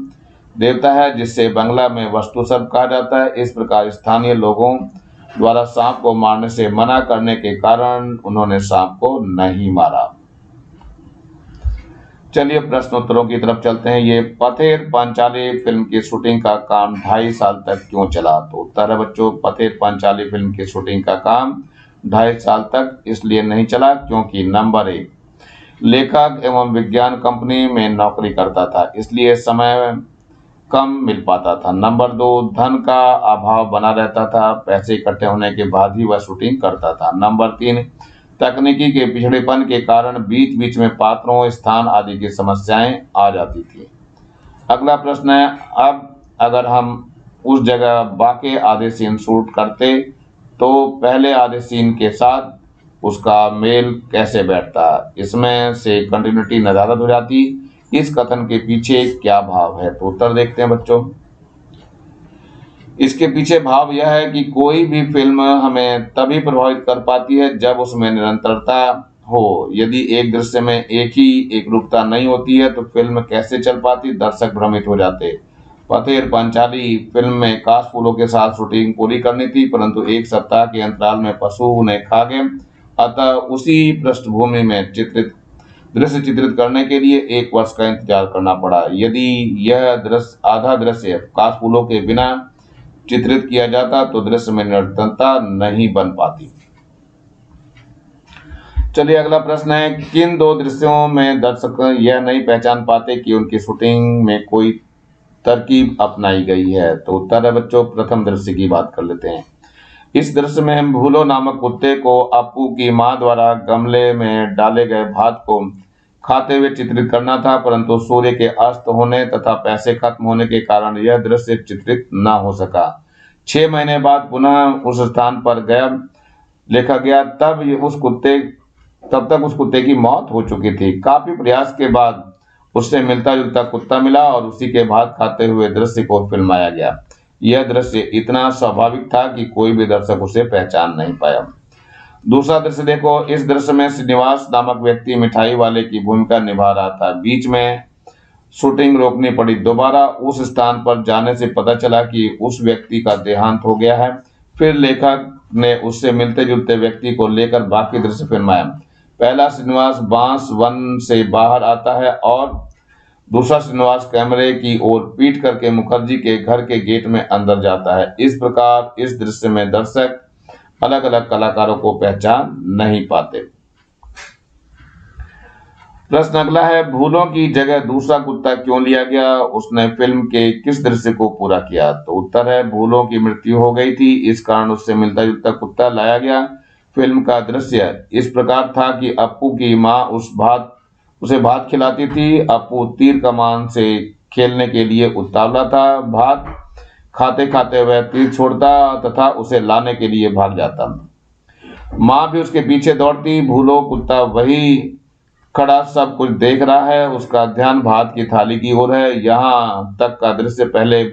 देवता है, जिससे बंगला में वस्तु सर्प कहा जाता है। इस प्रकार स्थानीय लोगों द्वारा सांप को मारने से मना करने के कारण उन्होंने सांप को नहीं मारा। चलिए प्रश्न उत्तरों की तरफ चलते हैं। ये पथेर पांचाली फिल्म की शूटिंग का काम 2.5 साल तक क्यों चला। तो उत्तर है बच्चों पथेर पांचाली फिल्म की शूटिंग का काम 2.5 साल तक इसलिए नहीं चला क्योंकि नंबर 1 लेखक एवं विज्ञान कंपनी में नौकरी करता था, इसलिए समय कम मिल पाता था। नंबर 2 धन का अभाव बना रहता था, पैसे इकट्ठे होने के बाद ही वह शूटिंग करता था। नंबर 3 तकनीकी के पिछड़ेपन के कारण बीच बीच में पात्रों स्थान आदि की समस्याएं आ जाती थी। अगला प्रश्न है अब अगर हम उस जगह बाकी आधे सीन शूट करते तो पहले आधे सीन के साथ उसका मेल कैसे बैठता, इसमें से कंटिन्यूटी नदारद हो जाती। इस कथन के पीछे क्या भाव है। तो उत्तर देखते हैं बच्चों। इसके पीछे भाव यह है कि कोई भी फिल्म हमें तभी प्रभावित कर पाती है जब उसमें निरंतरता हो। यदि एक दृश्य में एक ही एक रूपता नहीं होती है तो फिल्म कैसे चल पाती, दर्शक भ्रमित हो जाते। पथेर पांचाली फिल्म में काश फूलों के साथ शूटिंग पूरी करनी थी, परंतु 1 सप्ताह के अंतराल में पशु उन्हें खा गए, अतः उसी पृष्ठभूमि में दृश्य चित्रित करने के लिए 1 वर्ष का इंतजार करना पड़ा। यदि यह आधा दृश्य काश फूलों के बिना चित्रित किया जाता तो दृश्य में निरंतरता नहीं बन पाती। चलिए अगला प्रश्न है किन 2 दृश्यों में दर्शक यह नहीं पहचान पाते कि उनकी शूटिंग में कोई तरकीब अपनाई गई है। तो उत्तर है बच्चों प्रथम दृश्य की बात कर लेते हैं। इस दृश्य में भूलो नामक कुत्ते को अपू की मां द्वारा गमले में डाले गए भात को खाते हुए चित्रित करना था, परंतु सूर्य के अस्त होने तथा पैसे खत्म होने के कारण यह दृश्य चित्रित न हो सका। 6 महीने बाद पुनः उस स्थान पर लिखा गया, तब तक उस कुत्ते की मौत हो चुकी थी। काफी प्रयास के बाद उससे मिलता जुलता कुत्ता मिला और उसी के भात खाते हुए दृश्य को फिल्माया गया। यह दृश्य इतना स्वाभाविक था कि कोई भी दर्शक उसे पहचान नहीं पाया। दूसरा दृश्य देखो, इस दृश्य में श्रीनिवास नामक व्यक्ति मिठाई वाले की भूमिका निभा रहा था। बीच में शूटिंग रोकनी पड़ी। दोबारा उस स्थान पर जाने से पता चला कि उस व्यक्ति का देहांत हो गया है। फिर लेखक ने उससे मिलते जुलते व्यक्ति को लेकर बाकी दृश्य फिल्माया। पहला श्रीनिवास बांस वन से बाहर आता है और दूसरा श्रीनिवास कैमरे की ओर पीट करके मुखर्जी के घर के गेट में अंदर जाता है। इस प्रकार इस दृश्य में दर्शक अलग अलग कलाकारों को पहचान नहीं पाते। प्रश्न अगला है भूलों की जगह दूसरा कुत्ता क्यों लिया गया, उसने फिल्म के किस दृश्य को पूरा किया। तो उत्तर है भूलों की मृत्यु हो गई थी, इस कारण उससे मिलता जुलता कुत्ता लाया गया। फिल्म का दृश्य इस प्रकार था कि अप्पू की मां उसे भात खिलाती थी। अप्पू तीर कमान से खेलने के लिए उतावला था। भात खाते खाते वह तीर छोड़ता तथा उसे लाने के लिए भाग जाता। मां भी उसके पीछे दौड़ती। भूलो कुत्ता वही खड़ा सब कुछ देख रहा है, उसका ध्यान भात की थाली की ओर है। यहाँ तक का दृश्य पहले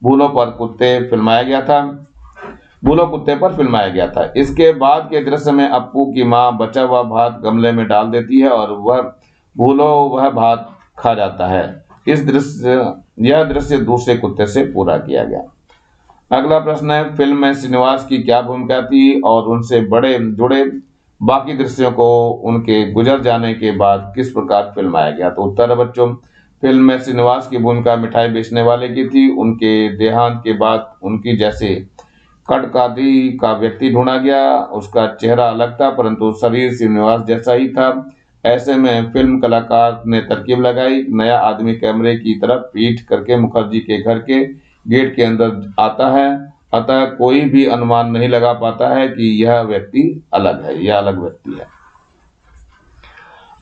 भूलों पर कुत्ते फिल्माया गया था। भूलो कुत्ते पर फिल्माया गया था। इसके बाद के दृश्य में अप्पू की मां बचा हुआ भात गमले में डाल देती है और वह भात खा जाता है। यह दृश्य दूसरे कुत्ते से पूरा किया गया। अगला प्रश्न है, फिल्म में श्रीनिवास की क्या भूमिका थी और उनसे बड़े जुड़े बाकी दृश्यों को उनके गुजर जाने के बाद किस प्रकार फिल्माया गया? तो उत्तर है बच्चों, फिल्म में श्रीनिवास की भूमिका मिठाई बेचने वाले की थी। उनके देहांत के बाद उनकी जैसे कटकादी का व्यक्ति ढूंढा गया। उसका चेहरा अलग था परंतु शरीर श्रीनिवास जैसा ही था। ऐसे में फिल्म कलाकार ने तरकीब लगाई, नया आदमी कैमरे की तरफ पीठ करके मुखर्जी के घर के गेट के अंदर आता है, अतः कोई भी अनुमान नहीं लगा पाता है कि यह व्यक्ति अलग है, यह अलग व्यक्ति है।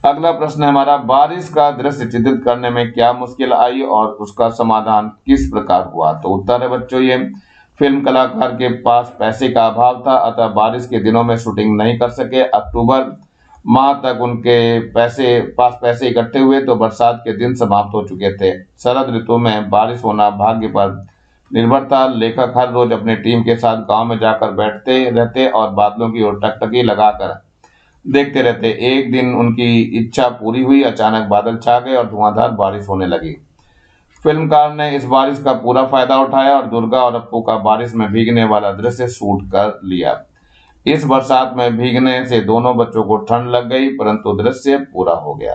अगला प्रश्न है हमारा, बारिश का दृश्य चित्रित करने में क्या मुश्किल आई और उसका समाधान किस प्रकार हुआ? तो उत्तर है बच्चों, ये फिल्म कलाकार के पास पैसे का अभाव था, अतः बारिश के दिनों में शूटिंग नहीं कर सके। अक्टूबर माह तक उनके पैसे इकट्ठे हुए तो बरसात के दिन समाप्त हो चुके थे। शरद ऋतु में बारिश होना भाग्य पर निर्भर था। लेखक हर रोज अपनी टीम के साथ गांव में जाकर बैठते रहते और बादलों की ओर टकटकी लगाकर देखते रहते। एक दिन उनकी इच्छा पूरी हुई, अचानक बादल छा गए और धुआंधार बारिश होने लगी। फिल्मकार ने इस बारिश का पूरा फायदा उठाया और दुर्गा और अप्पू का बारिश में भीगने वाला दृश्य शूट कर लिया। इस बरसात में भीगने से दोनों बच्चों को ठंड लग गई परंतु दृश्य पूरा हो गया।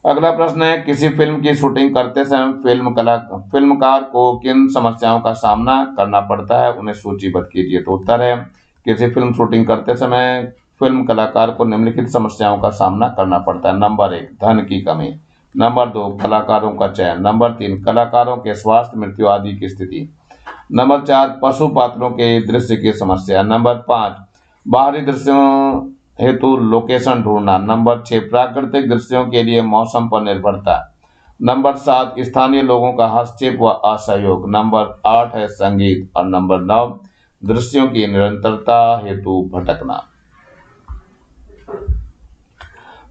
अगला प्रश्न है, किसी फिल्म की शूटिंग करते समय फिल्मकार को किन समस्याओं का सामना करना पड़ता है, उन्हें सूचीबद्ध कीजिए। तो उत्तर है, किसी फिल्म शूटिंग करते समय फिल्म कलाकार को निम्नलिखित समस्याओं का सामना करना पड़ता है। नंबर 1, धन की कमी। नंबर 2, कलाकारों का चयन। नंबर 3, कलाकारों के स्वास्थ्य, मृत्यु आदि की स्थिति। नंबर 4, पशु पात्रों के दृश्य की समस्या। नंबर 5, बाहरी दृश्यों हेतु लोकेशन ढूंढना। नंबर 6, प्राकृतिक दृश्यों के लिए मौसम पर निर्भरता। नंबर 7, स्थानीय लोगों का हस्तक्षेप व असहयोग। नंबर 8 है संगीत और नंबर 9, दृश्यों की निरंतरता हेतु भटकना।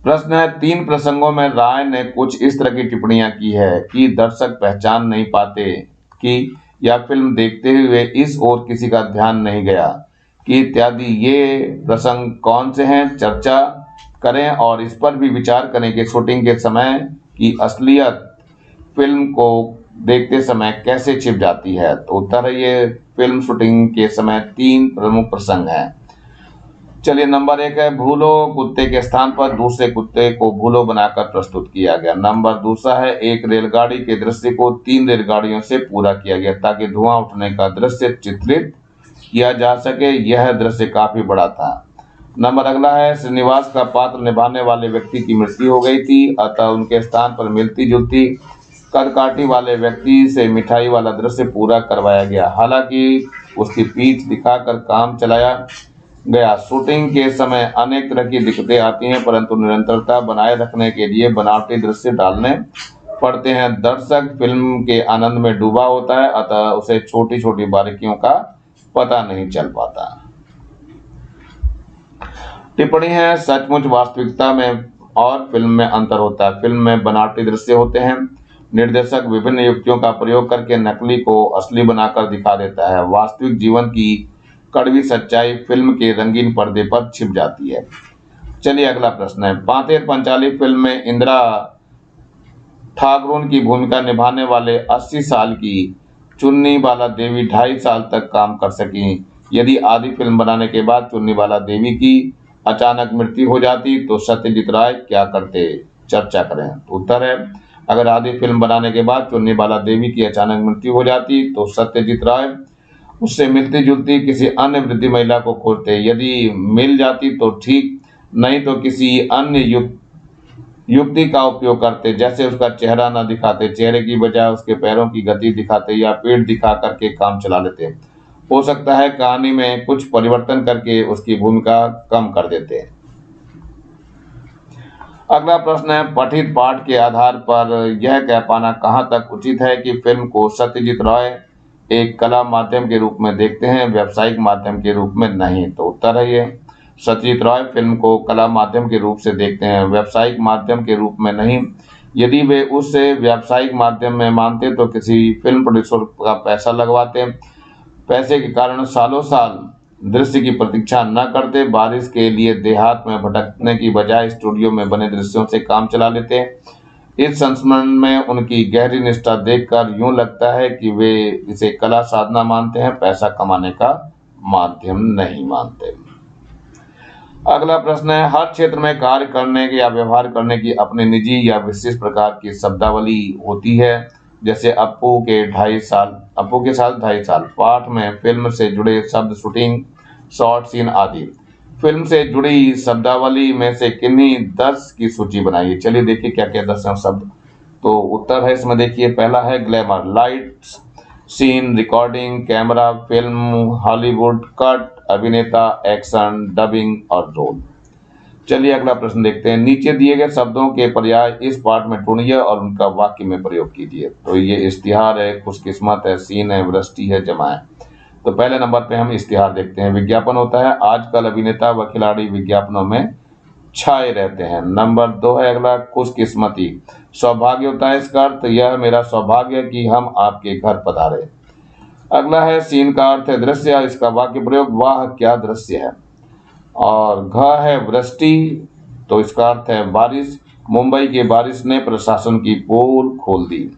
प्रश्न है, 3 प्रसंगों में राय ने कुछ इस तरह की टिप्पणियां की है कि दर्शक पहचान नहीं पाते कि यह फिल्म देखते हुए इस ओर किसी का ध्यान नहीं गया कि इत्यादि। ये प्रसंग कौन से हैं, चर्चा करें और इस पर भी विचार करें कि शूटिंग के समय की असलियत फिल्म को देखते समय कैसे छिप जाती है। तो उत्तर है, ये फिल्म शूटिंग के समय 3 प्रमुख प्रसंग हैं। चलिए, नंबर 1 है, भूलो कुत्ते के स्थान पर दूसरे कुत्ते को भूलो बनाकर प्रस्तुत किया गया। नंबर 2 है, एक रेलगाड़ी के दृश्य को 3 रेलगाड़ियों से पूरा किया गया ताकि धुआं उठने का दृश्य चित्रित किया जा सके। यह दृश्य काफी बड़ा था। नंबर अगला है, श्रीनिवास का पात्र निभाने वाले व्यक्ति की मृत्यु हो गई थी, अतः उनके स्थान पर मिलती जुलती कदकाठी वाले व्यक्ति से मिठाई वाला दृश्य पूरा करवाया गया। हालांकि उसकी पीठ दिखाकर काम चलाया गया। शूटिंग के समय अनेक तरह की दिक्कतें आती हैं परंतु निरंतरता बनाए रखने के लिए बनावटी दृश्य डालने पड़ते हैं। दर्शक फिल्म के आनंद में डूबा होता है, अतः उसे छोटी छोटी बारीकियों का पता नहीं चल पाता। टिप्पणी है, सचमुच वास्तविकता में और फिल्म में अंतर होता है। फिल्म में बनावटी दृश्य होते हैं। निर्देशक विभिन्न युक्तियों का प्रयोग करके नकली को असली बनाकर दिखा देता है। वास्तविक जीवन की कड़वी सच्चाई फिल्म के रंगीन पर्दे पर छिप जाती है। चलिए, अगला प्रश्न है, पांतेर पंचाली फिल्म में इंदिरा ठाकुर की भूमिका निभाने वाले 80 साल की चुन्नी बाला देवी 2.5 साल तक काम कर सकी। यदि आधी फिल्म बनाने के बाद चुन्नी बाला देवी की अचानक मृत्यु हो जाती तो सत्यजीत राय क्या करते? चर्चा करें। उत्तर है, अगर आधी फिल्म बनाने के बाद चुन्नी बाला देवी की अचानक मृत्यु हो जाती तो सत्यजीत राय उससे मिलती जुलती किसी अन्य वृद्ध महिला को खोजते। यदि मिल जाती तो ठीक, नहीं तो किसी अन्य युक्ति का उपयोग करते, जैसे उसका चेहरा न दिखाते, चेहरे की बजाय उसके पैरों की गति दिखाते या पेट दिखा करके काम चला लेते। हो सकता है कहानी में कुछ परिवर्तन करके उसकी भूमिका कम कर देते। अगला प्रश्न है, पठित पाठ के आधार पर यह कह पाना कहां तक उचित है कि फिल्म को सत्यजीत राय एक कला माध्यम के रूप में देखते हैं, व्यावसायिक माध्यम के रूप में नहीं? तो उत्तर है, ये सत्यजीत राय फिल्म को कला माध्यम के रूप से देखते हैं, व्यावसायिक माध्यम के रूप में नहीं। यदि वे उसे व्यावसायिक माध्यम में मानते तो किसी फिल्म प्रोड्यूसर का पैसा लगवाते। पैसे के कारण सालों साल दृश्य की प्रतीक्षा न करते। बारिश के लिए देहात में भटकने की बजाय स्टूडियो में बने दृश्यों से काम चला लेते। इस संस्मरण में उनकी गहरी निष्ठा देखकर यूं लगता है कि वे इसे कला साधना मानते हैं, पैसा कमाने का माध्यम नहीं मानते। अगला प्रश्न है, हर क्षेत्र में कार्य करने के या व्यवहार करने की अपनी निजी या विशेष प्रकार की शब्दावली होती है। जैसे अप्पू के 2.5 साल पाठ में फिल्म से जुड़े शब्द, शूटिंग, शॉर्ट सीन आदि। फिल्म से जुड़ी शब्दावली में से किन्हीं 10 की सूची बनाइए। चलिए देखिए क्या क्या 10 हैं शब्द। तो उत्तर है इसमें, देखिए पहला है glamour, lights, scene, recording, camera, film, Hollywood, cut, अभिनेता, एक्शन, डबिंग और रोल। चलिए अगला प्रश्न देखते हैं। नीचे दिए गए शब्दों के पर्याय इस पाठ में ढूंढिए और उनका वाक्य में प्रयोग कीजिए। तो ये इश्तिहार है, खुशकिस्मत है, सीन है, वृष्टि है, जमा है। तो पहले नंबर पे हम इश्तिहार देखते हैं। विज्ञापन होता है, आजकल अभिनेता व खिलाड़ी विज्ञापनों में छाए रहते हैं। नंबर 2 है अगला, खुशकिस्मती, सौभाग्य होता है, इसका अर्थ यह मेरा सौभाग्य है कि हम आपके घर पधारे। अगला है सीन का अर्थ है दृश्य, इसका वाक्य प्रयोग, वाह क्या दृश्य है। और घ है वृष्टि, तो इसका अर्थ है बारिश, मुंबई की बारिश ने प्रशासन की पोल खोल दी।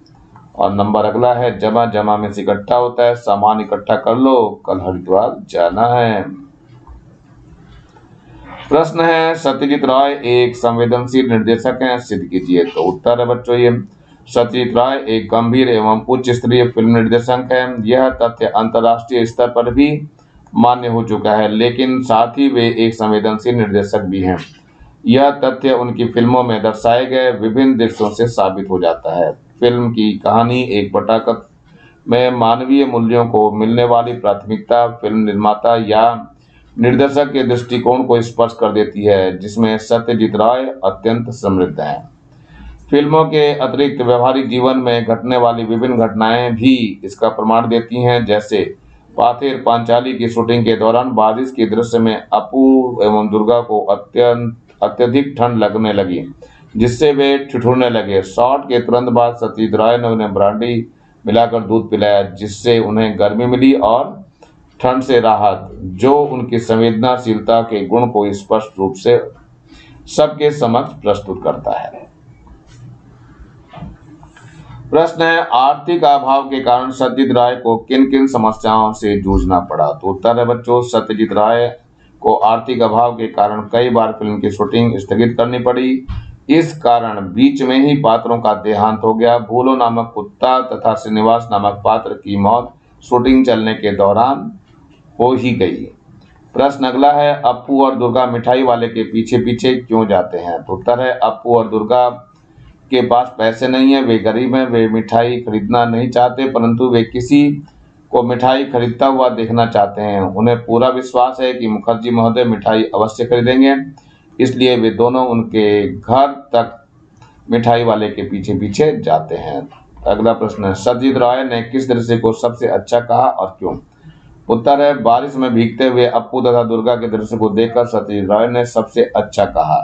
और नंबर अगला है जमा, जमा में से इकट्ठा होता है, सामान इकट्ठा कर लो, कल हरिद्वार जाना है। प्रश्न है, सत्यजीत राय एक संवेदनशील निर्देशक हैं, सिद्ध कीजिए। तो उत्तर है बच्चों ये, सत्यजीत राय एक गंभीर एवं उच्च स्तरीय फिल्म निर्देशक हैं। यह तथ्य अंतर्राष्ट्रीय स्तर पर भी मान्य हो चुका है, लेकिन साथ ही वे एक संवेदनशील निर्देशक भी हैं। यह तथ्य उनकी फिल्मों में दर्शाए गए विभिन्न दृश्यों से साबित हो जाता है। फिल्म की कहानी एक पटाखत में मानवीय मूल्यों को मिलने वाली प्राथमिकता फिल्म निर्माता या निर्देशक के दृष्टिकोण को स्पर्श कर देती है, जिसमें सत्यजीत राय अत्यंत समृद्ध हैं। फिल्मों के अतिरिक्त व्यवहारिक जीवन में घटने वाली विभिन्न घटनाएं भी इसका प्रमाण देती हैं। जैसे पाथेर पांचाली की शूटिंग के दौरान बारिश के दृश्य में अप्पू एवं दुर्गा को अत्यधिक ठंड लगने लगी, जिससे वे ठिठुरने लगे। शॉट के तुरंत बाद सत्यजीत राय ने उन्हें ब्रांडी मिलाकर दूध पिलाया, जिससे उन्हें गर्मी मिली और ठंड से राहत, जो उनकी संवेदनशीलता के गुण को स्पष्ट रूप से सबके समक्ष प्रस्तुत करता है। प्रश्न है, आर्थिक अभाव के कारण सत्यजीत राय को किन किन समस्याओं से जूझना पड़ा। तो उत्तर है बच्चों, सत्यजीत राय को आर्थिक अभाव के कारण कई बार फिल्म की शूटिंग स्थगित करनी पड़ी। इस कारण बीच में ही पात्रों का देहांत हो गया। भूलो नामक कुत्ता तथा श्रीनिवास नामक पात्र की मौत शूटिंग चलने के दौरान हो ही गई। प्रश्न अगला है, अप्पू और दुर्गा मिठाई वाले के पीछे पीछे क्यों जाते हैं। तो उत्तर है, अप्पू और दुर्गा के पास पैसे नहीं है, वे गरीब हैं, वे मिठाई खरीदना नहीं चाहते, परंतु वे किसी को मिठाई खरीदता हुआ देखना चाहते हैं। उन्हें पूरा विश्वास है कि मुखर्जी महोदय मिठाई अवश्य खरीदेंगे, इसलिए वे दोनों उनके घर तक मिठाई वाले के पीछे पीछे जाते हैं। अगला प्रश्न है, सत्यजीत राय ने किस दृश्य को सबसे अच्छा कहा और क्यों। उत्तर है, बारिश में भीगते हुए अप्पू तथा दुर्गा के दृश्य को देखकर सत्यजीत राय ने सबसे अच्छा कहा,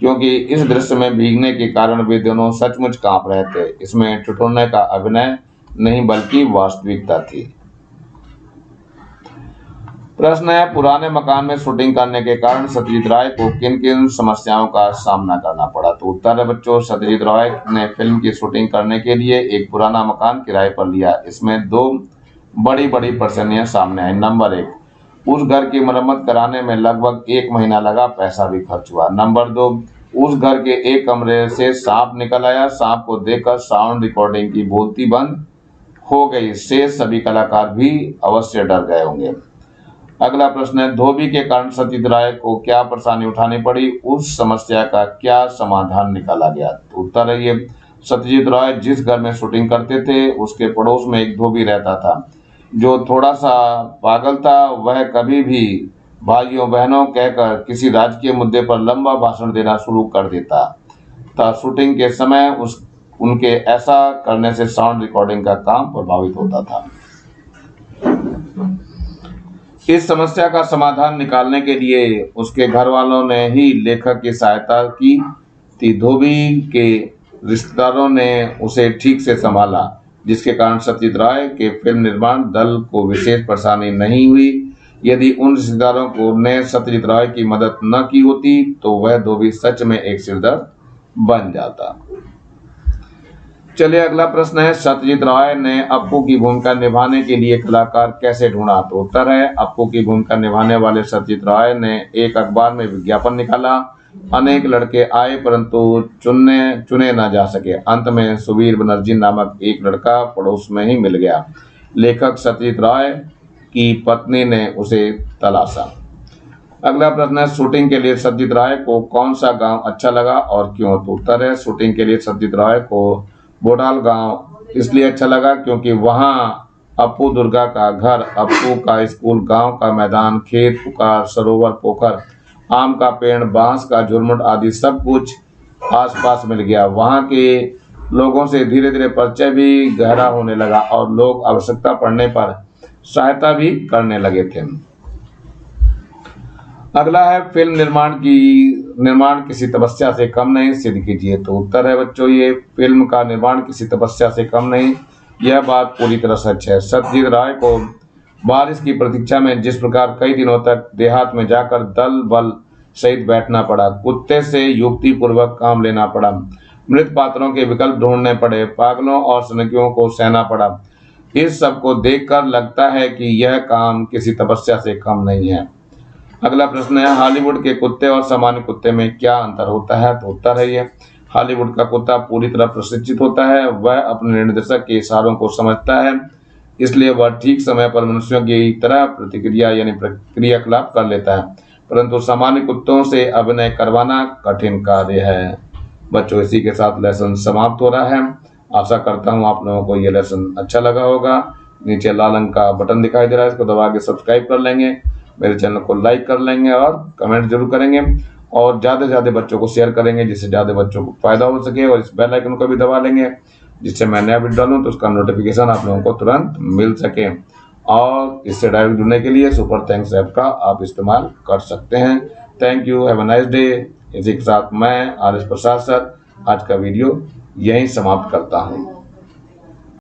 क्योंकि इस दृश्य में भीगने के कारण वे दोनों सचमुच कांप रहे थे। इसमें ठिठुरने का अभिनय नहीं बल्कि वास्तविकता थी। प्रश्न है, पुराने मकान में शूटिंग करने के कारण सत्यजीत राय को किन किन समस्याओं का सामना करना पड़ा। तो उत्तर है बच्चों, सत्यजीत राय ने फिल्म की शूटिंग करने के लिए एक पुराना मकान किराए पर लिया। इसमें दो बड़ी बड़ी परेशानियां सामने आई। नंबर 1, उस घर की मरम्मत कराने में लगभग 1 महीना लगा, पैसा भी खर्च हुआ। नंबर 2, उस घर के एक कमरे से सांप निकल आया। सांप को देखकर साउंड रिकॉर्डिंग की बोलती बंद हो गई। शेष सभी कलाकार भी अवश्य डर गए होंगे। अगला प्रश्न है, धोबी के कारण सत्यजीत राय को क्या परेशानी उठानी पड़ी, उस समस्या का क्या समाधान निकाला गया। तो उत्तर है ये, सत्यजीत राय जिस घर में शूटिंग करते थे उसके पड़ोस में एक धोबी रहता था, जो थोड़ा सा पागल था। वह कभी भी भाइयों बहनों कहकर किसी राजकीय मुद्दे पर लंबा भाषण देना शुरू कर देता था। शूटिंग के समय उनके ऐसा करने से साउंड रिकॉर्डिंग का काम प्रभावित होता था। इस समस्या का समाधान निकालने के लिए उसके घर वालों ने ही लेखक की सहायता की थी। धोबी के रिश्तेदारों ने उसे ठीक से संभाला, जिसके कारण सत्यजीत राय के फिल्म निर्माण दल को विशेष परेशानी नहीं हुई। यदि उन रिश्तेदारों को ने सत्यजीत राय की मदद न की होती तो वह धोबी सच में एक सिरदर्द बन जाता। चलिए अगला प्रश्न है, सत्यजीत राय ने अप्पू की भूमिका निभाने के लिए कलाकार कैसे ढूंढा? तो उत्तर है, अप्पू की भूमिका निभाने वाले सत्यजीत राय ने एक अखबार में विज्ञापन निकाला। अनेक लड़के आए परंतु चुने न जा सके। अंत में सुबीर बनर्जी नामक एक लड़का पड़ोस में ही मिल गया। लेखक सत्यजीत राय की पत्नी ने उसे तलाशा। अगला प्रश्न है, शूटिंग के लिए सत्यजीत राय को कौन सा गांव अच्छा लगा और क्यों? तो उत्तर है, शूटिंग के लिए सत्यजीत राय को बोडाल गांव इसलिए अच्छा लगा क्योंकि वहां अप्पू दुर्गा का घर, अप्पू का स्कूल, गांव का मैदान, खेत, पुकार, सरोवर, पोखर, आम का पेड़, बांस का झुरमुट आदि सब कुछ आसपास मिल गया। वहां के लोगों से धीरे धीरे परिचय भी गहरा होने लगा और लोग आवश्यकता पड़ने पर सहायता भी करने लगे थे। अगला है, फिल्म निर्माण किसी तपस्या से कम नहीं, सिद्ध कीजिए। तो उत्तर है बच्चों, ये फिल्म का निर्माण किसी तपस्या से कम नहीं, यह बात पूरी तरह सच है। सत्यजीत राय को बारिश की प्रतीक्षा में जिस प्रकार कई दिनों तक देहात में जाकर दल बल सहित बैठना पड़ा, कुत्ते से युक्ति पूर्वक काम लेना पड़ा, मृत पात्रों के विकल्प ढूंढने पड़े, पागलों और सनकियों को सहना पड़ा, इस सब को देखकर लगता है कि यह काम किसी तपस्या से कम नहीं है। अगला प्रश्न है, हॉलीवुड के कुत्ते और सामान्य कुत्ते में क्या अंतर होता है? तो उत्तर है, ये हॉलीवुड का कुत्ता पूरी तरह प्रशिक्षित होता है। वह अपने निर्देशक के इशारों को समझता है, इसलिए वह ठीक समय पर मनुष्यों की तरह प्रतिक्रिया यानी क्रियाकलाप कर लेता है। परंतु सामान्य कुत्तों से अभिनय करवाना कठिन कार्य है। बच्चों, इसी के साथ लेसन समाप्त हो रहा है। आशा करता हूँ आप लोगों को यह लेसन अच्छा लगा होगा। नीचे लाल रंग का बटन दिखाई दे रहा है, इसको दबा के सब्सक्राइब कर लेंगे, मेरे चैनल को लाइक कर लेंगे और कमेंट जरूर करेंगे और ज़्यादा से ज़्यादा बच्चों को शेयर करेंगे जिससे ज़्यादा बच्चों को फायदा हो सके। और इस बेल आइकन को भी दबा लेंगे जिससे मैं नया वीडियो डालूं तो उसका नोटिफिकेशन आप लोगों को तुरंत मिल सके। और इससे डायरेक्ट जुड़ने के लिए सुपर थैंक्स ऐप का आप इस्तेमाल कर सकते हैं। Thank you, have a nice day. इसी के साथ मैं RS प्रसाद सर आज का वीडियो यहीं समाप्त करता हूँ।